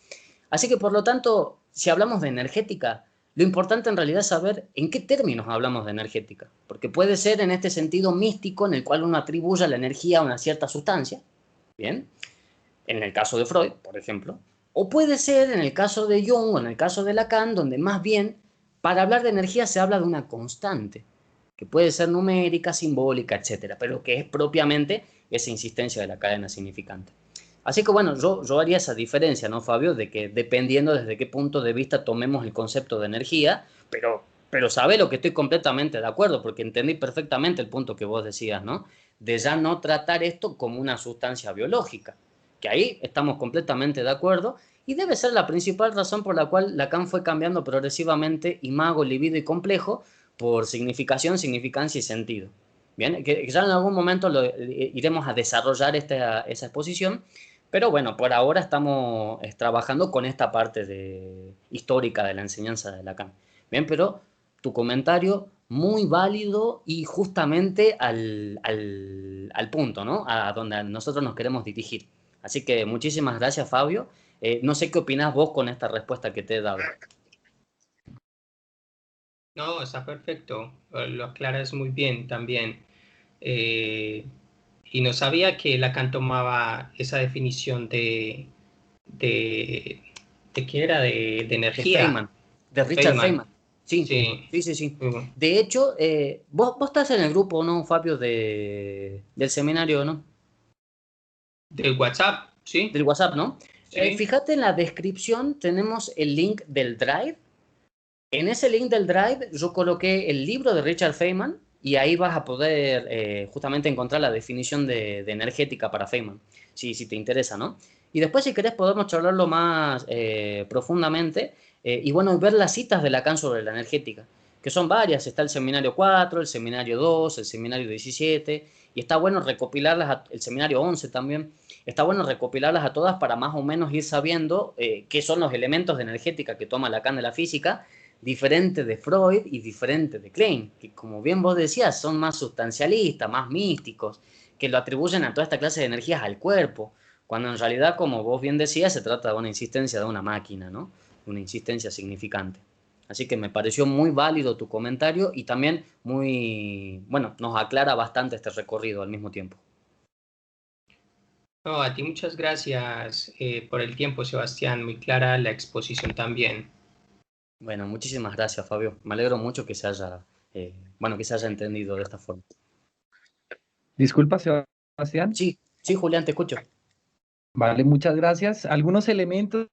Así que por lo tanto, si hablamos de energética, lo importante en realidad es saber en qué términos hablamos de energética, porque puede ser en este sentido místico en el cual uno atribuye la energía a una cierta sustancia, ¿bien? En el caso de Freud, por ejemplo, o puede ser en el caso de Jung o en el caso de Lacan, donde más bien para hablar de energía se habla de una constante, que puede ser numérica, simbólica, etcétera, pero que es propiamente esa insistencia de la cadena significante. Así que bueno, yo haría esa diferencia, ¿no, Fabio? De que dependiendo desde qué punto de vista tomemos el concepto de energía, pero sabe lo que estoy completamente de acuerdo, porque entendí perfectamente el punto que vos decías, ¿no? De ya no tratar esto como una sustancia biológica, que ahí estamos completamente de acuerdo, y debe ser la principal razón por la cual Lacan fue cambiando progresivamente imago, libido y complejo por significación, significancia y sentido. Bien, que ya en algún momento iremos a desarrollar esa exposición, pero bueno, por ahora estamos trabajando con esta parte histórica de la enseñanza de Lacan. Bien, pero tu comentario muy válido y justamente al punto, ¿no? A donde nosotros nos queremos dirigir. Así que muchísimas gracias, Fabio. No sé qué opinás vos con esta respuesta que te he dado. No, está perfecto, lo aclaras muy bien también. Eh, y no sabía que Lacan tomaba esa definición de, de qué era, de De energía. Feynman, de Richard Feynman, Feynman. Sí, sí. sí, sí, sí. Muy bueno. De hecho, vos estás en el grupo, ¿no, Fabio, del seminario, ¿no? Del WhatsApp, Del sí, WhatsApp, ¿no? sí. Fíjate en la descripción, tenemos el link del Drive. En ese link del Drive yo coloqué el libro de Richard Feynman, y ahí vas a poder justamente encontrar la definición de energética para Feynman, si te interesa, ¿no? Y después, si querés, podemos charlarlo más profundamente, y bueno, ver las citas de Lacan sobre la energética, que son varias. Está el seminario 4, el seminario 2, el seminario 17, y está bueno recopilarlas, el seminario 11 también. Está bueno recopilarlas a todas para más o menos ir sabiendo qué son los elementos de energética que toma Lacan de la física, diferente de Freud y diferente de Klein, que como bien vos decías, son más sustancialistas, más místicos, que lo atribuyen a toda esta clase de energías al cuerpo, cuando en realidad, como vos bien decías, se trata de una insistencia de una máquina, ¿no? Una insistencia significante. Así que me pareció muy válido tu comentario, y también muy, bueno, nos aclara bastante este recorrido al mismo tiempo. No, a ti muchas gracias por el tiempo, Sebastián. Muy clara la exposición también. Bueno, muchísimas gracias, Fabio. Me alegro mucho que se haya, que se haya entendido de esta forma. Disculpa, Sebastián. Sí, sí, Julián, te escucho. Vale, muchas gracias. Algunos elementos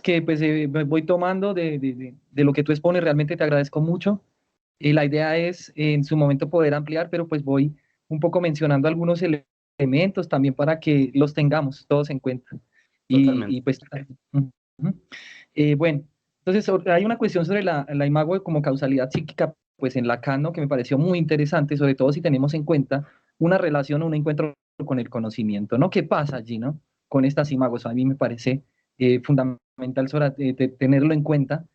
que pues voy tomando de lo que tú expones, realmente te agradezco mucho. Y la idea es en su momento poder ampliar, pero pues voy un poco mencionando algunos elementos también para que los tengamos todos en cuenta. Totalmente. Y pues, ujú. Bueno, entonces hay una cuestión sobre la imago como causalidad psíquica, pues en Lacan, ¿no? Que me pareció muy interesante, sobre todo si tenemos en cuenta una relación o un encuentro con el conocimiento, ¿no? ¿Qué pasa allí, ¿no? Con estas imagos, a mí me parece fundamental tenerlo en cuenta,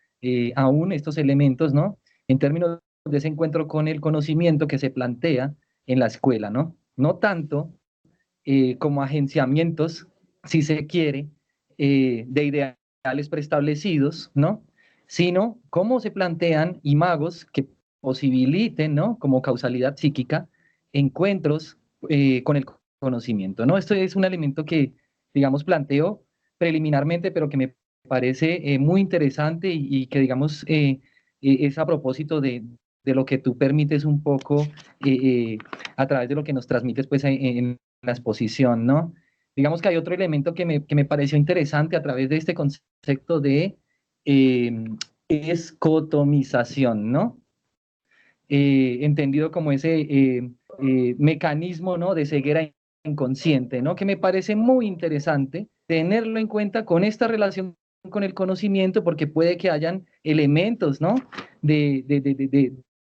aún estos elementos, ¿no? En términos de ese encuentro con el conocimiento que se plantea en la escuela, ¿no? No tanto como agenciamientos, si se quiere, de ideales preestablecidos, ¿no? Sino cómo se plantean imagos que posibiliten, ¿no? Como causalidad psíquica, encuentros con el conocimiento, ¿no? Esto es un elemento que, digamos, planteo preliminarmente, pero que me parece muy interesante y que, digamos, es a propósito de lo que tú permites un poco a través de lo que nos transmites pues en la exposición, ¿no? Digamos que hay otro elemento que me pareció interesante a través de este concepto de eh, escotomización, ¿no? Entendido como ese mecanismo, ¿no? De ceguera inconsciente, ¿no? Que me parece muy interesante tenerlo en cuenta con esta relación con el conocimiento, porque puede que hayan elementos, ¿no? De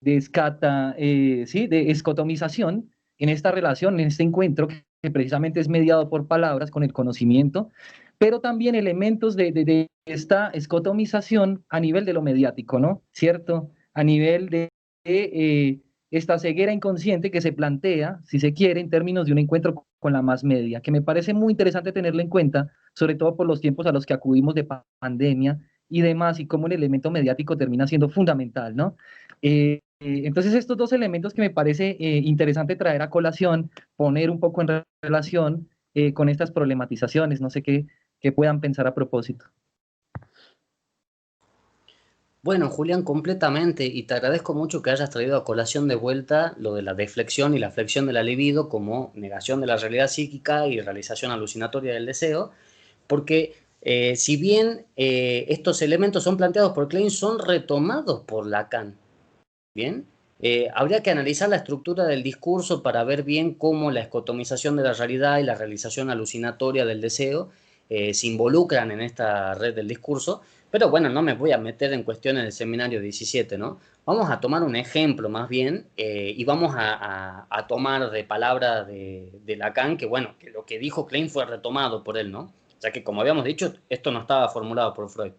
escata, sí, de escotomización en esta relación, en este encuentro que precisamente es mediado por palabras con el conocimiento, pero también elementos de esta escotomización a nivel de lo mediático, ¿no? ¿Cierto? A nivel de esta ceguera inconsciente que se plantea, si se quiere, en términos de un encuentro con la más media, que me parece muy interesante tenerlo en cuenta, sobre todo por los tiempos a los que acudimos de pandemia y demás, y cómo el elemento mediático termina siendo fundamental, ¿no? Entonces, estos dos elementos que me parece interesante traer a colación, poner un poco en relación con estas problematizaciones, no sé qué puedan pensar a propósito. Bueno, Julián, completamente, y te agradezco mucho que hayas traído a colación de vuelta lo de la deflexión y la flexión de la libido como negación de la realidad psíquica y realización alucinatoria del deseo, porque si bien estos elementos son planteados por Klein, son retomados por Lacan, ¿bien? Habría que analizar la estructura del discurso para ver bien cómo la escotomización de la realidad y la realización alucinatoria del deseo se involucran en esta red del discurso, pero bueno, no me voy a meter en cuestiones del seminario 17, ¿no? Vamos a tomar un ejemplo más bien y vamos a tomar de palabra de Lacan que, bueno, que lo que dijo Klein fue retomado por él, ¿no? O sea que, como habíamos dicho, esto no estaba formulado por Freud.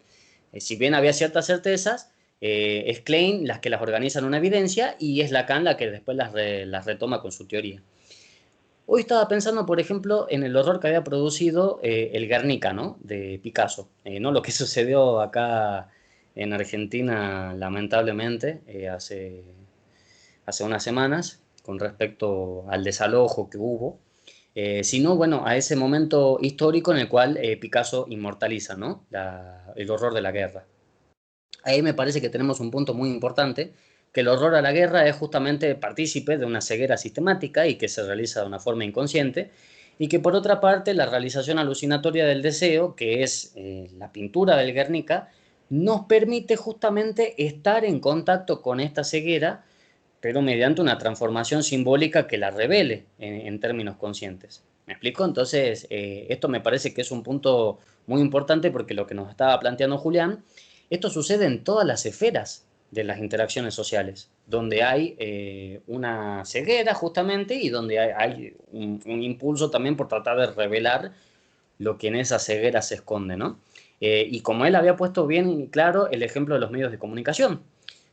Si bien había ciertas certezas, es Klein las que las organiza en una evidencia y es Lacan la que después las retoma con su teoría. Hoy estaba pensando, por ejemplo, en el horror que había producido el Guernica, ¿no? De Picasso, ¿no? Lo que sucedió acá en Argentina, lamentablemente, hace unas semanas, con respecto al desalojo que hubo, sino, bueno, a ese momento histórico en el cual Picasso inmortaliza, ¿no? El horror de la guerra. Ahí me parece que tenemos un punto muy importante, que el horror a la guerra es justamente partícipe de una ceguera sistemática y que se realiza de una forma inconsciente, y que por otra parte la realización alucinatoria del deseo, que es la pintura del Guernica, nos permite justamente estar en contacto con esta ceguera, pero mediante una transformación simbólica que la revele en términos conscientes. ¿Me explico? Entonces, esto me parece que es un punto muy importante porque lo que nos estaba planteando Julián, esto sucede en todas las esferas de las interacciones sociales, donde hay una ceguera justamente y donde hay un impulso también por tratar de revelar lo que en esa ceguera se esconde, ¿no? Y como él había puesto bien claro el ejemplo de los medios de comunicación,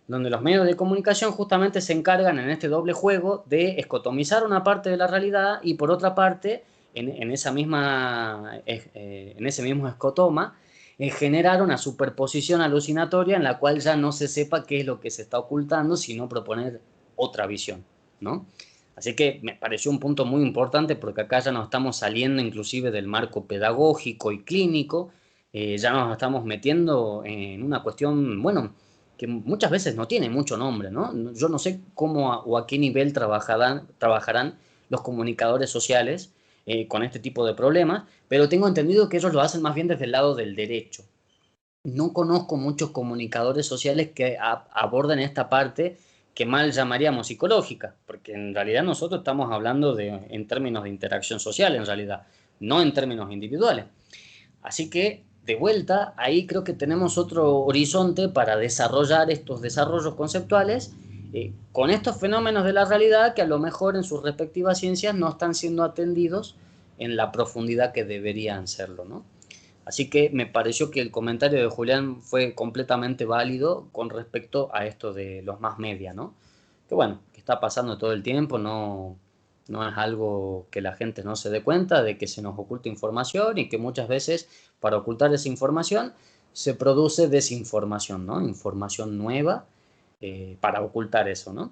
donde los medios de comunicación justamente se encargan en este doble juego de escotomizar una parte de la realidad y por otra parte, en esa misma, en ese mismo escotoma, generar una superposición alucinatoria en la cual ya no se sepa qué es lo que se está ocultando, sino proponer otra visión, ¿no? Así que me pareció un punto muy importante porque acá ya nos estamos saliendo inclusive del marco pedagógico y clínico, ya nos estamos metiendo en una cuestión, bueno, que muchas veces no tiene mucho nombre, ¿no? Yo no sé cómo o a qué nivel trabajarán los comunicadores sociales con este tipo de problemas, pero tengo entendido que ellos lo hacen más bien desde el lado del derecho. No conozco muchos comunicadores sociales que aborden esta parte que mal llamaríamos psicológica, porque en realidad nosotros estamos hablando en términos de interacción social, en realidad, no en términos individuales. Así que, de vuelta, ahí creo que tenemos otro horizonte para desarrollar estos desarrollos conceptuales con estos fenómenos de la realidad que a lo mejor en sus respectivas ciencias no están siendo atendidos en la profundidad que deberían serlo, ¿no? Así que me pareció que el comentario de Julián fue completamente válido con respecto a esto de los más media, ¿no? Que bueno, que está pasando todo el tiempo, no es algo que la gente no se dé cuenta de que se nos oculta información y que muchas veces para ocultar esa información se produce desinformación, ¿no? Información nueva para ocultar eso, ¿no?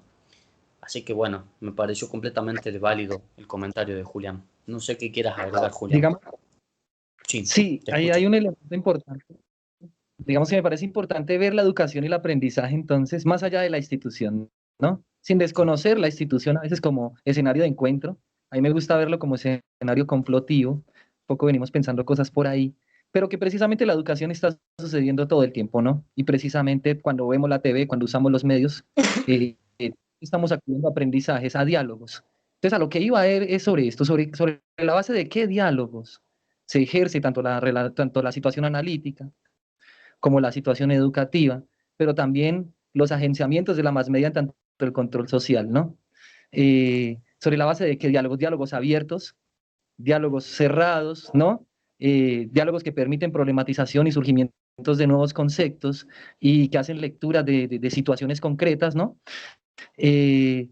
Así que bueno, me pareció completamente válido el comentario de Julián. No sé qué quieras agregar, Julián. Digamos, Sí, sí, te ahí escucho. hay un elemento importante. Digamos que me parece importante ver la educación y el aprendizaje entonces más allá de la institución, ¿no? Sin desconocer la institución a veces como escenario de encuentro. A mí me gusta verlo como escenario conflictivo. Un poco venimos pensando cosas por ahí, pero que precisamente la educación está sucediendo todo el tiempo, ¿no? Y precisamente cuando vemos la TV, cuando usamos los medios, estamos acudiendo a aprendizajes, a diálogos. Entonces, a lo que iba a ver es sobre esto, sobre la base de qué diálogos se ejerce tanto la situación analítica como la situación educativa, pero también los agenciamientos de la más media en tanto el control social, ¿no? Sobre la base de que diálogos abiertos, diálogos cerrados, ¿no? Diálogos que permiten problematización y surgimientos de nuevos conceptos y que hacen lectura de situaciones concretas, ¿no?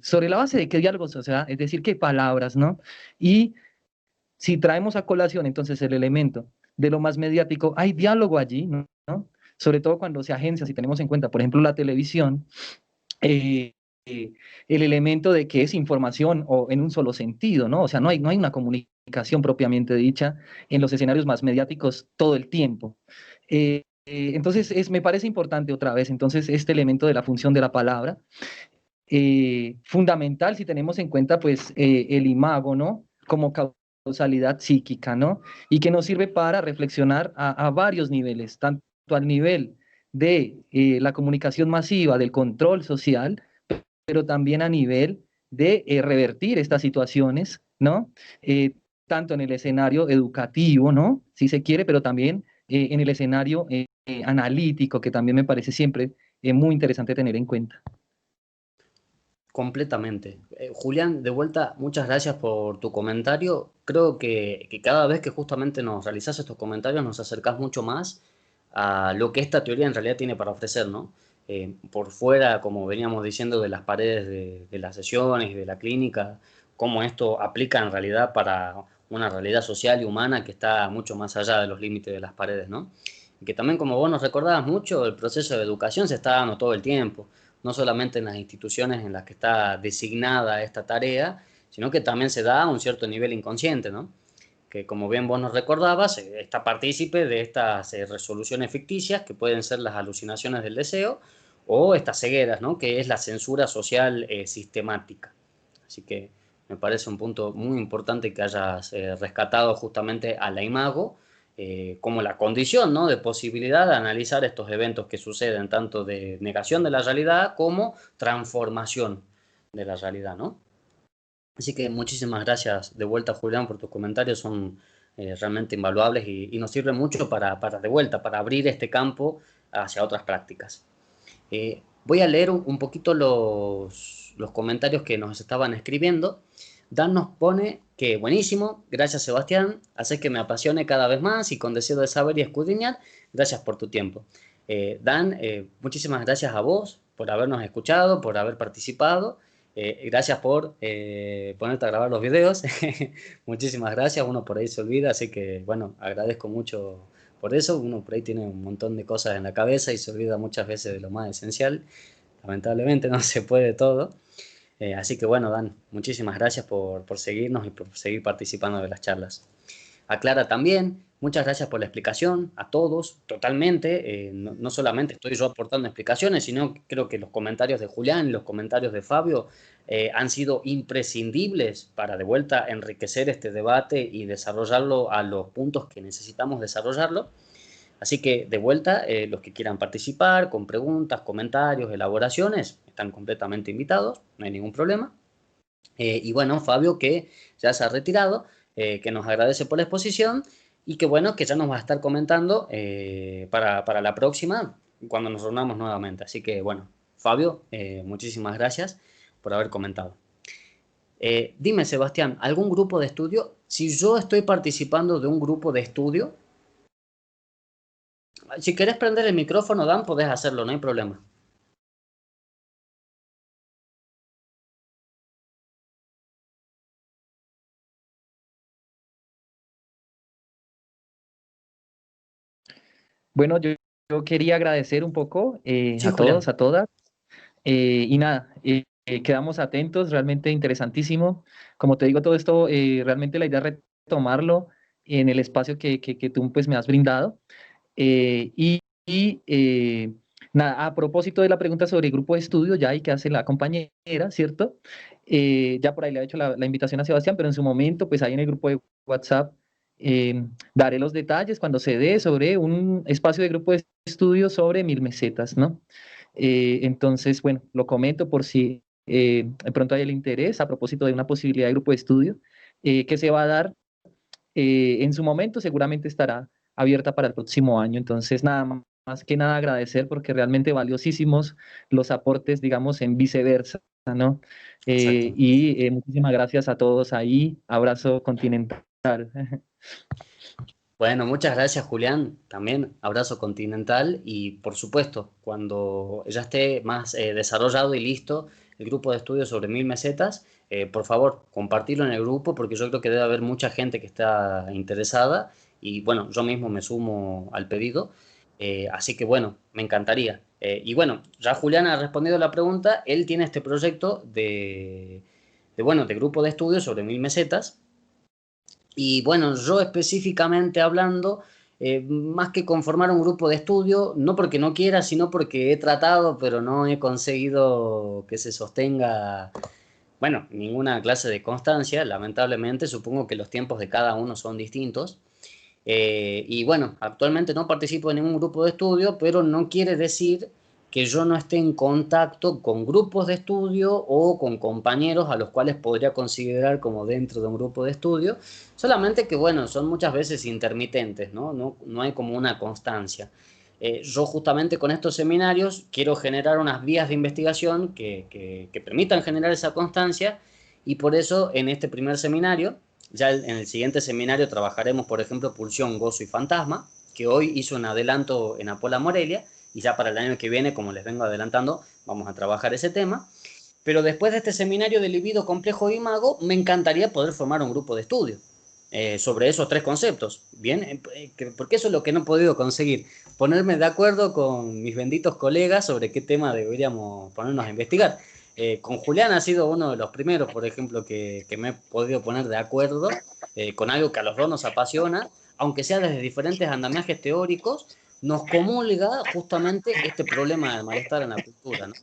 Sobre la base de qué diálogos, o sea, es decir, qué palabras, ¿no? Y si traemos a colación entonces el elemento de lo más mediático, hay diálogo allí, ¿no? Sobre todo cuando se agencia, si tenemos en cuenta, por ejemplo, la televisión, eh, el elemento de que es información o en un solo sentido, ¿no? O sea, no hay una comunicación propiamente dicha en los escenarios más mediáticos todo el tiempo. Entonces, me parece importante otra vez, entonces, este elemento de la función de la palabra, fundamental si tenemos en cuenta, pues, el imago, ¿no? Como causalidad psíquica, ¿no? Y que nos sirve para reflexionar a varios niveles, tanto al nivel de la comunicación masiva, del control social, pero también a nivel de revertir estas situaciones, ¿no? Tanto en el escenario educativo, ¿no? Si se quiere, pero también en el escenario analítico, que también me parece siempre muy interesante tener en cuenta. Completamente. Julián, de vuelta, muchas gracias por tu comentario. Creo que cada vez que justamente nos realizas estos comentarios nos acercás mucho más a lo que esta teoría en realidad tiene para ofrecer, ¿no? Por fuera, como veníamos diciendo, de las paredes de las sesiones y de la clínica, cómo esto aplica en realidad para una realidad social y humana que está mucho más allá de los límites de las paredes, ¿no? Y que también, como vos nos recordabas mucho, el proceso de educación se está dando todo el tiempo no solamente en las instituciones en las que está designada esta tarea, sino que también se da a un cierto nivel inconsciente, ¿no? Que como bien vos nos recordabas, está partícipe de estas resoluciones ficticias, que pueden ser las alucinaciones del deseo, o estas cegueras, ¿no? Que es la censura social sistemática. Así que me parece un punto muy importante que hayas rescatado justamente a la imago como la condición, ¿no? De posibilidad de analizar estos eventos que suceden tanto de negación de la realidad como transformación de la realidad, ¿no? Así que muchísimas gracias de vuelta, Julián, por tus comentarios, son realmente invaluables y nos sirven mucho para de vuelta, para abrir este campo hacia otras prácticas. Voy a leer un poquito los comentarios que nos estaban escribiendo. Dan nos pone que buenísimo, gracias Sebastián, haces que me apasione cada vez más y con deseo de saber y escudriñar, gracias por tu tiempo. Dan, muchísimas gracias a vos por habernos escuchado, por haber participado, gracias por ponerte a grabar los videos, muchísimas gracias, uno por ahí se olvida, así que bueno, agradezco mucho por eso, uno por ahí tiene un montón de cosas en la cabeza y se olvida muchas veces de lo más esencial, lamentablemente no se puede todo. Así que bueno, Dan, muchísimas gracias por seguirnos y por seguir participando de las charlas. A Clara también, muchas gracias por la explicación, a todos, totalmente. No solamente estoy yo aportando explicaciones, sino creo que los comentarios de Julián y los comentarios de Fabio han sido imprescindibles para de vuelta enriquecer este debate y desarrollarlo a los puntos que necesitamos desarrollarlo. Así que de vuelta, los que quieran participar con preguntas, comentarios, elaboraciones, están completamente invitados, no hay ningún problema. Y bueno, Fabio, que ya se ha retirado, que nos agradece por la exposición y que bueno, que ya nos va a estar comentando para la próxima, cuando nos reunamos nuevamente. Así que bueno, Fabio, muchísimas gracias por haber comentado. Dime, Sebastián, ¿algún grupo de estudio? Si yo estoy participando de un grupo de estudio, si querés prender el micrófono, Dan, podés hacerlo, no hay problema. Bueno, yo quería agradecer un poco Sí, a Julián. todos, a todas. Y nada, quedamos atentos, realmente interesantísimo. Como te digo, todo esto, realmente la idea es retomarlo en el espacio que tú pues, me has brindado. Y nada, a propósito de la pregunta sobre el grupo de estudio, ya hay que hace la compañera, ¿cierto? Ya por ahí le ha hecho la invitación a Sebastián, pero en su momento, pues ahí en el grupo de WhatsApp, daré los detalles cuando se dé sobre un espacio de grupo de estudio sobre 1000 mesetas, ¿no? Entonces, bueno, lo comento por si de pronto hay el interés a propósito de una posibilidad de grupo de estudio que se va a dar en su momento, seguramente estará abierta para el próximo año. Entonces, nada más que nada agradecer porque realmente valiosísimos los aportes, digamos, en viceversa, ¿no? Exacto. Muchísimas gracias a todos ahí. Abrazo continental. Bueno, muchas gracias, Julián. También abrazo continental y, por supuesto, cuando ya esté más desarrollado y listo el grupo de estudio sobre 1000 mesetas, por favor, compartirlo en el grupo porque yo creo que debe haber mucha gente que está interesada y, bueno, yo mismo me sumo al pedido. Así que, bueno, me encantaría. Y, bueno, ya Julián ha respondido la pregunta. Él tiene este proyecto bueno, de grupo de estudio sobre 1000 mesetas. Y bueno, yo específicamente hablando, más que conformar un grupo de estudio, no porque no quiera, sino porque he tratado, pero no he conseguido que se sostenga, bueno, ninguna clase de constancia, lamentablemente, supongo que los tiempos de cada uno son distintos. Y bueno, actualmente no participo en ningún grupo de estudio, pero no quiere decir que yo no esté en contacto con grupos de estudio o con compañeros a los cuales podría considerar como dentro de un grupo de estudio, solamente que bueno, son muchas veces intermitentes, ¿no? No hay como una constancia. Yo justamente con estos seminarios quiero generar unas vías de investigación que permitan generar esa constancia y por eso en este primer seminario ya en el siguiente seminario trabajaremos, por ejemplo, Pulsión, Gozo y Fantasma, que hoy hizo un adelanto en Apola Morelia, y ya para el año que viene, como les vengo adelantando, vamos a trabajar ese tema. Pero después de este seminario de libido, complejo y mago, me encantaría poder formar un grupo de estudio sobre esos tres conceptos. Bien, porque eso es lo que no he podido conseguir. Ponerme de acuerdo con mis benditos colegas sobre qué tema deberíamos ponernos a investigar. Con Julián ha sido uno de los primeros, por ejemplo, que me he podido poner de acuerdo con algo que a los dos nos apasiona, aunque sea desde diferentes andamiajes teóricos, nos comulga justamente este problema del malestar en la cultura, ¿no?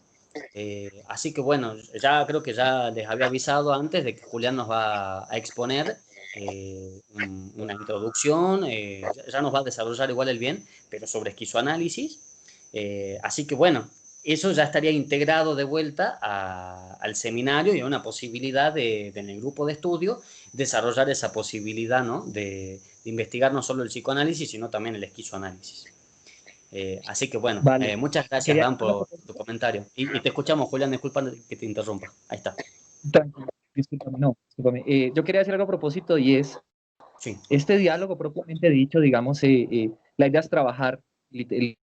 Así que bueno, ya creo que ya les había avisado antes de que Julián nos va a exponer una introducción, ya nos va a desarrollar igual el bien, pero sobre esquizoanálisis. Así que bueno, eso ya estaría integrado de vuelta al seminario y a una posibilidad en el grupo de estudio desarrollar esa posibilidad, ¿no? de investigar no solo el psicoanálisis, sino también el esquizoanálisis. Así que bueno, Vale. muchas gracias, Quería Dan, hacer una por tu propuesta. comentario. Y te escuchamos, Julián, disculpa que te interrumpa. Ahí está. Tranquilo, discúlpame, no, discúlpame. Yo quería decir algo a propósito y es, Sí, este diálogo propiamente dicho, digamos, la idea es trabajar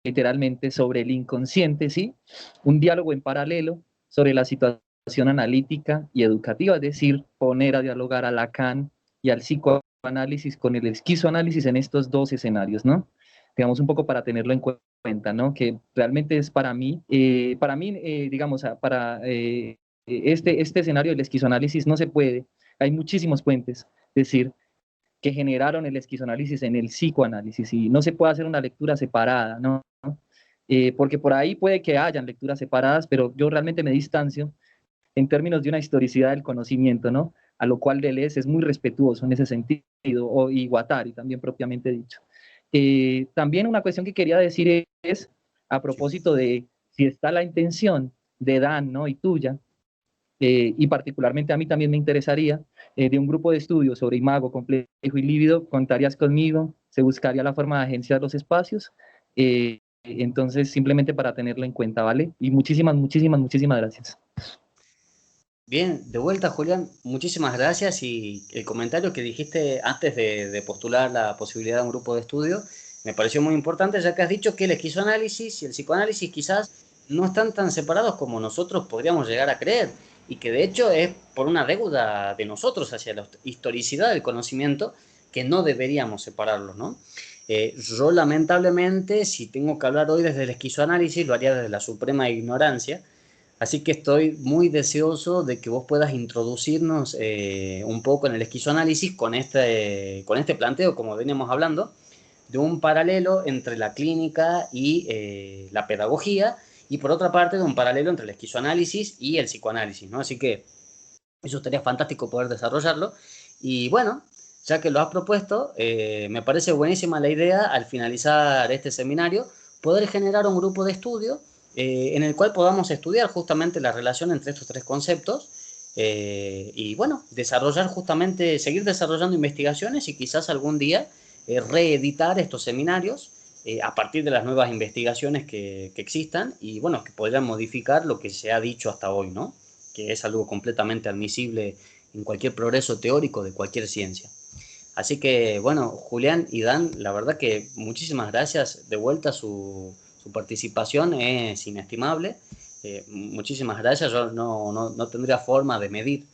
literalmente sobre el inconsciente, ¿sí? Un diálogo en paralelo sobre la situación analítica y educativa, es decir, poner a dialogar a Lacan y al psicoanálisis con el esquizoanálisis en estos dos escenarios, ¿no? Digamos, un poco para tenerlo en cuenta, ¿no? Que realmente es para mí, digamos, para este escenario del esquizoanálisis no se puede. Hay muchísimos puentes, es decir, que generaron el esquizoanálisis en el psicoanálisis y no se puede hacer una lectura separada, ¿no? Porque por ahí puede que hayan lecturas separadas, pero yo realmente me distancio en términos de una historicidad del conocimiento, ¿no? A lo cual Deleuze es muy respetuoso en ese sentido, y Guattari también propiamente dicho. También una cuestión que quería decir es, a propósito de si está la intención de Dan, ¿no? Y tuya, y particularmente a mí también me interesaría, de un grupo de estudios sobre imago, complejo y líbido, contarías conmigo, se buscaría la forma de agenciar los espacios, entonces simplemente para tenerlo en cuenta, ¿vale? Y muchísimas, muchísimas, muchísimas gracias. Bien, de vuelta, Julián, muchísimas gracias, y el comentario que dijiste antes de postular la posibilidad de un grupo de estudio me pareció muy importante, ya que has dicho que el esquizoanálisis y el psicoanálisis quizás no están tan separados como nosotros podríamos llegar a creer, y que de hecho es por una deuda de nosotros hacia la historicidad del conocimiento que no deberíamos separarlos, ¿no? Yo lamentablemente, si tengo que hablar hoy desde el esquizoanálisis, lo haría desde la suprema ignorancia. Así que estoy muy deseoso de que vos puedas introducirnos un poco en el esquizoanálisis con este planteo, como veníamos hablando, de un paralelo entre la clínica y la pedagogía, y por otra parte de un paralelo entre el esquizoanálisis y el psicoanálisis, ¿no? Así que eso estaría fantástico poder desarrollarlo. Y bueno, ya que lo has propuesto, me parece buenísima la idea al finalizar este seminario, poder generar un grupo de estudio en el cual podamos estudiar justamente la relación entre estos tres conceptos, y bueno, desarrollar justamente, seguir desarrollando investigaciones y quizás algún día reeditar estos seminarios a partir de las nuevas investigaciones que existan, y bueno, que podrían modificar lo que se ha dicho hasta hoy, ¿no? Que es algo completamente admisible en cualquier progreso teórico de cualquier ciencia. Así que, bueno, Julián y Dan, la verdad que muchísimas gracias. De vuelta, su participación es inestimable. Muchísimas gracias. Yo no tendría forma de medir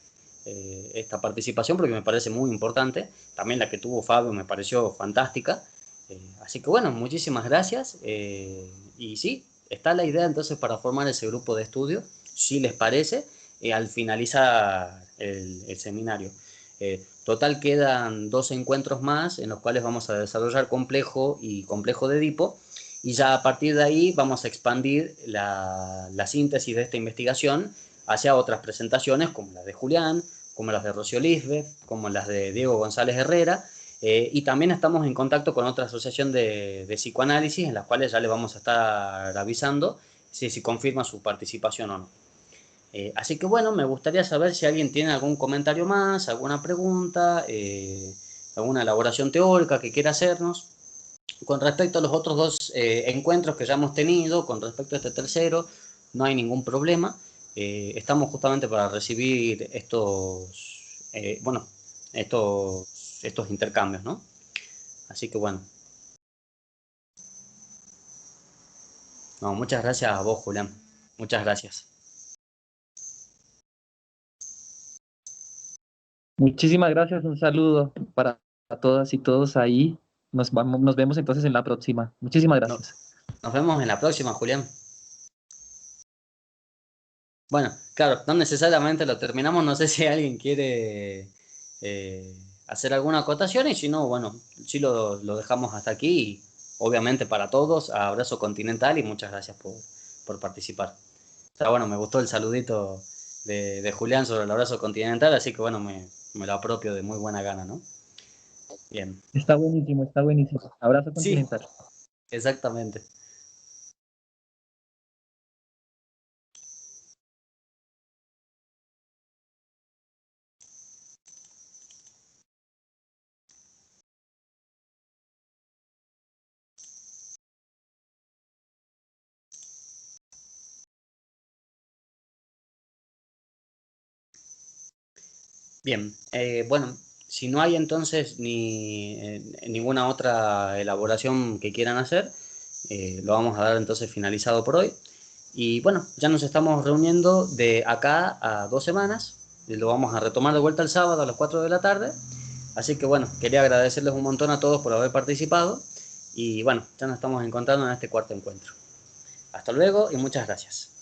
esta participación porque me parece muy importante. También la que tuvo Fabio me pareció fantástica. Así que, bueno, muchísimas gracias. Y sí, está la idea entonces para formar ese grupo de estudio, si les parece, al finalizar el seminario. Total quedan 2 encuentros más en los cuales vamos a desarrollar complejo y complejo de Edipo, y ya a partir de ahí vamos a expandir la síntesis de esta investigación hacia otras presentaciones como las de Julián, como las de Rocío Lisbeth, como las de Diego González Herrera, y también estamos en contacto con otra asociación de psicoanálisis en las cuales ya les vamos a estar avisando si confirma su participación o no. Así que bueno, me gustaría saber si alguien tiene algún comentario más, alguna pregunta, alguna elaboración teórica que quiera hacernos. Con respecto a los otros 2 encuentros que ya hemos tenido, con respecto a este tercero, no hay ningún problema. Estamos justamente para recibir bueno, estos intercambios, ¿no? Así que bueno. No, muchas gracias a vos, Julián. Muchas gracias. Muchísimas gracias, un saludo para todas y todos ahí. Nos vemos entonces en la próxima. Muchísimas No, gracias. nos vemos en la próxima, Julián. Bueno, claro, no necesariamente lo terminamos, no sé si alguien quiere hacer alguna acotación, y si no, bueno, sí lo dejamos hasta aquí, y obviamente para todos, abrazo continental y muchas gracias por participar. O sea, bueno, me gustó el saludito de Julián sobre el abrazo continental, así que bueno, me lo apropio de muy buena gana, ¿no? Bien. Está buenísimo, está buenísimo. Abrazo Sí, continental. exactamente. Bien, bueno, si no hay entonces ninguna otra elaboración que quieran hacer, lo vamos a dar entonces finalizado por hoy. Y bueno, ya nos estamos reuniendo de acá a 2 semanas, y lo vamos a retomar de vuelta el sábado a las 4 de la tarde. Así que bueno, quería agradecerles un montón a todos por haber participado, y bueno, ya nos estamos encontrando en este cuarto encuentro. Hasta luego y muchas gracias.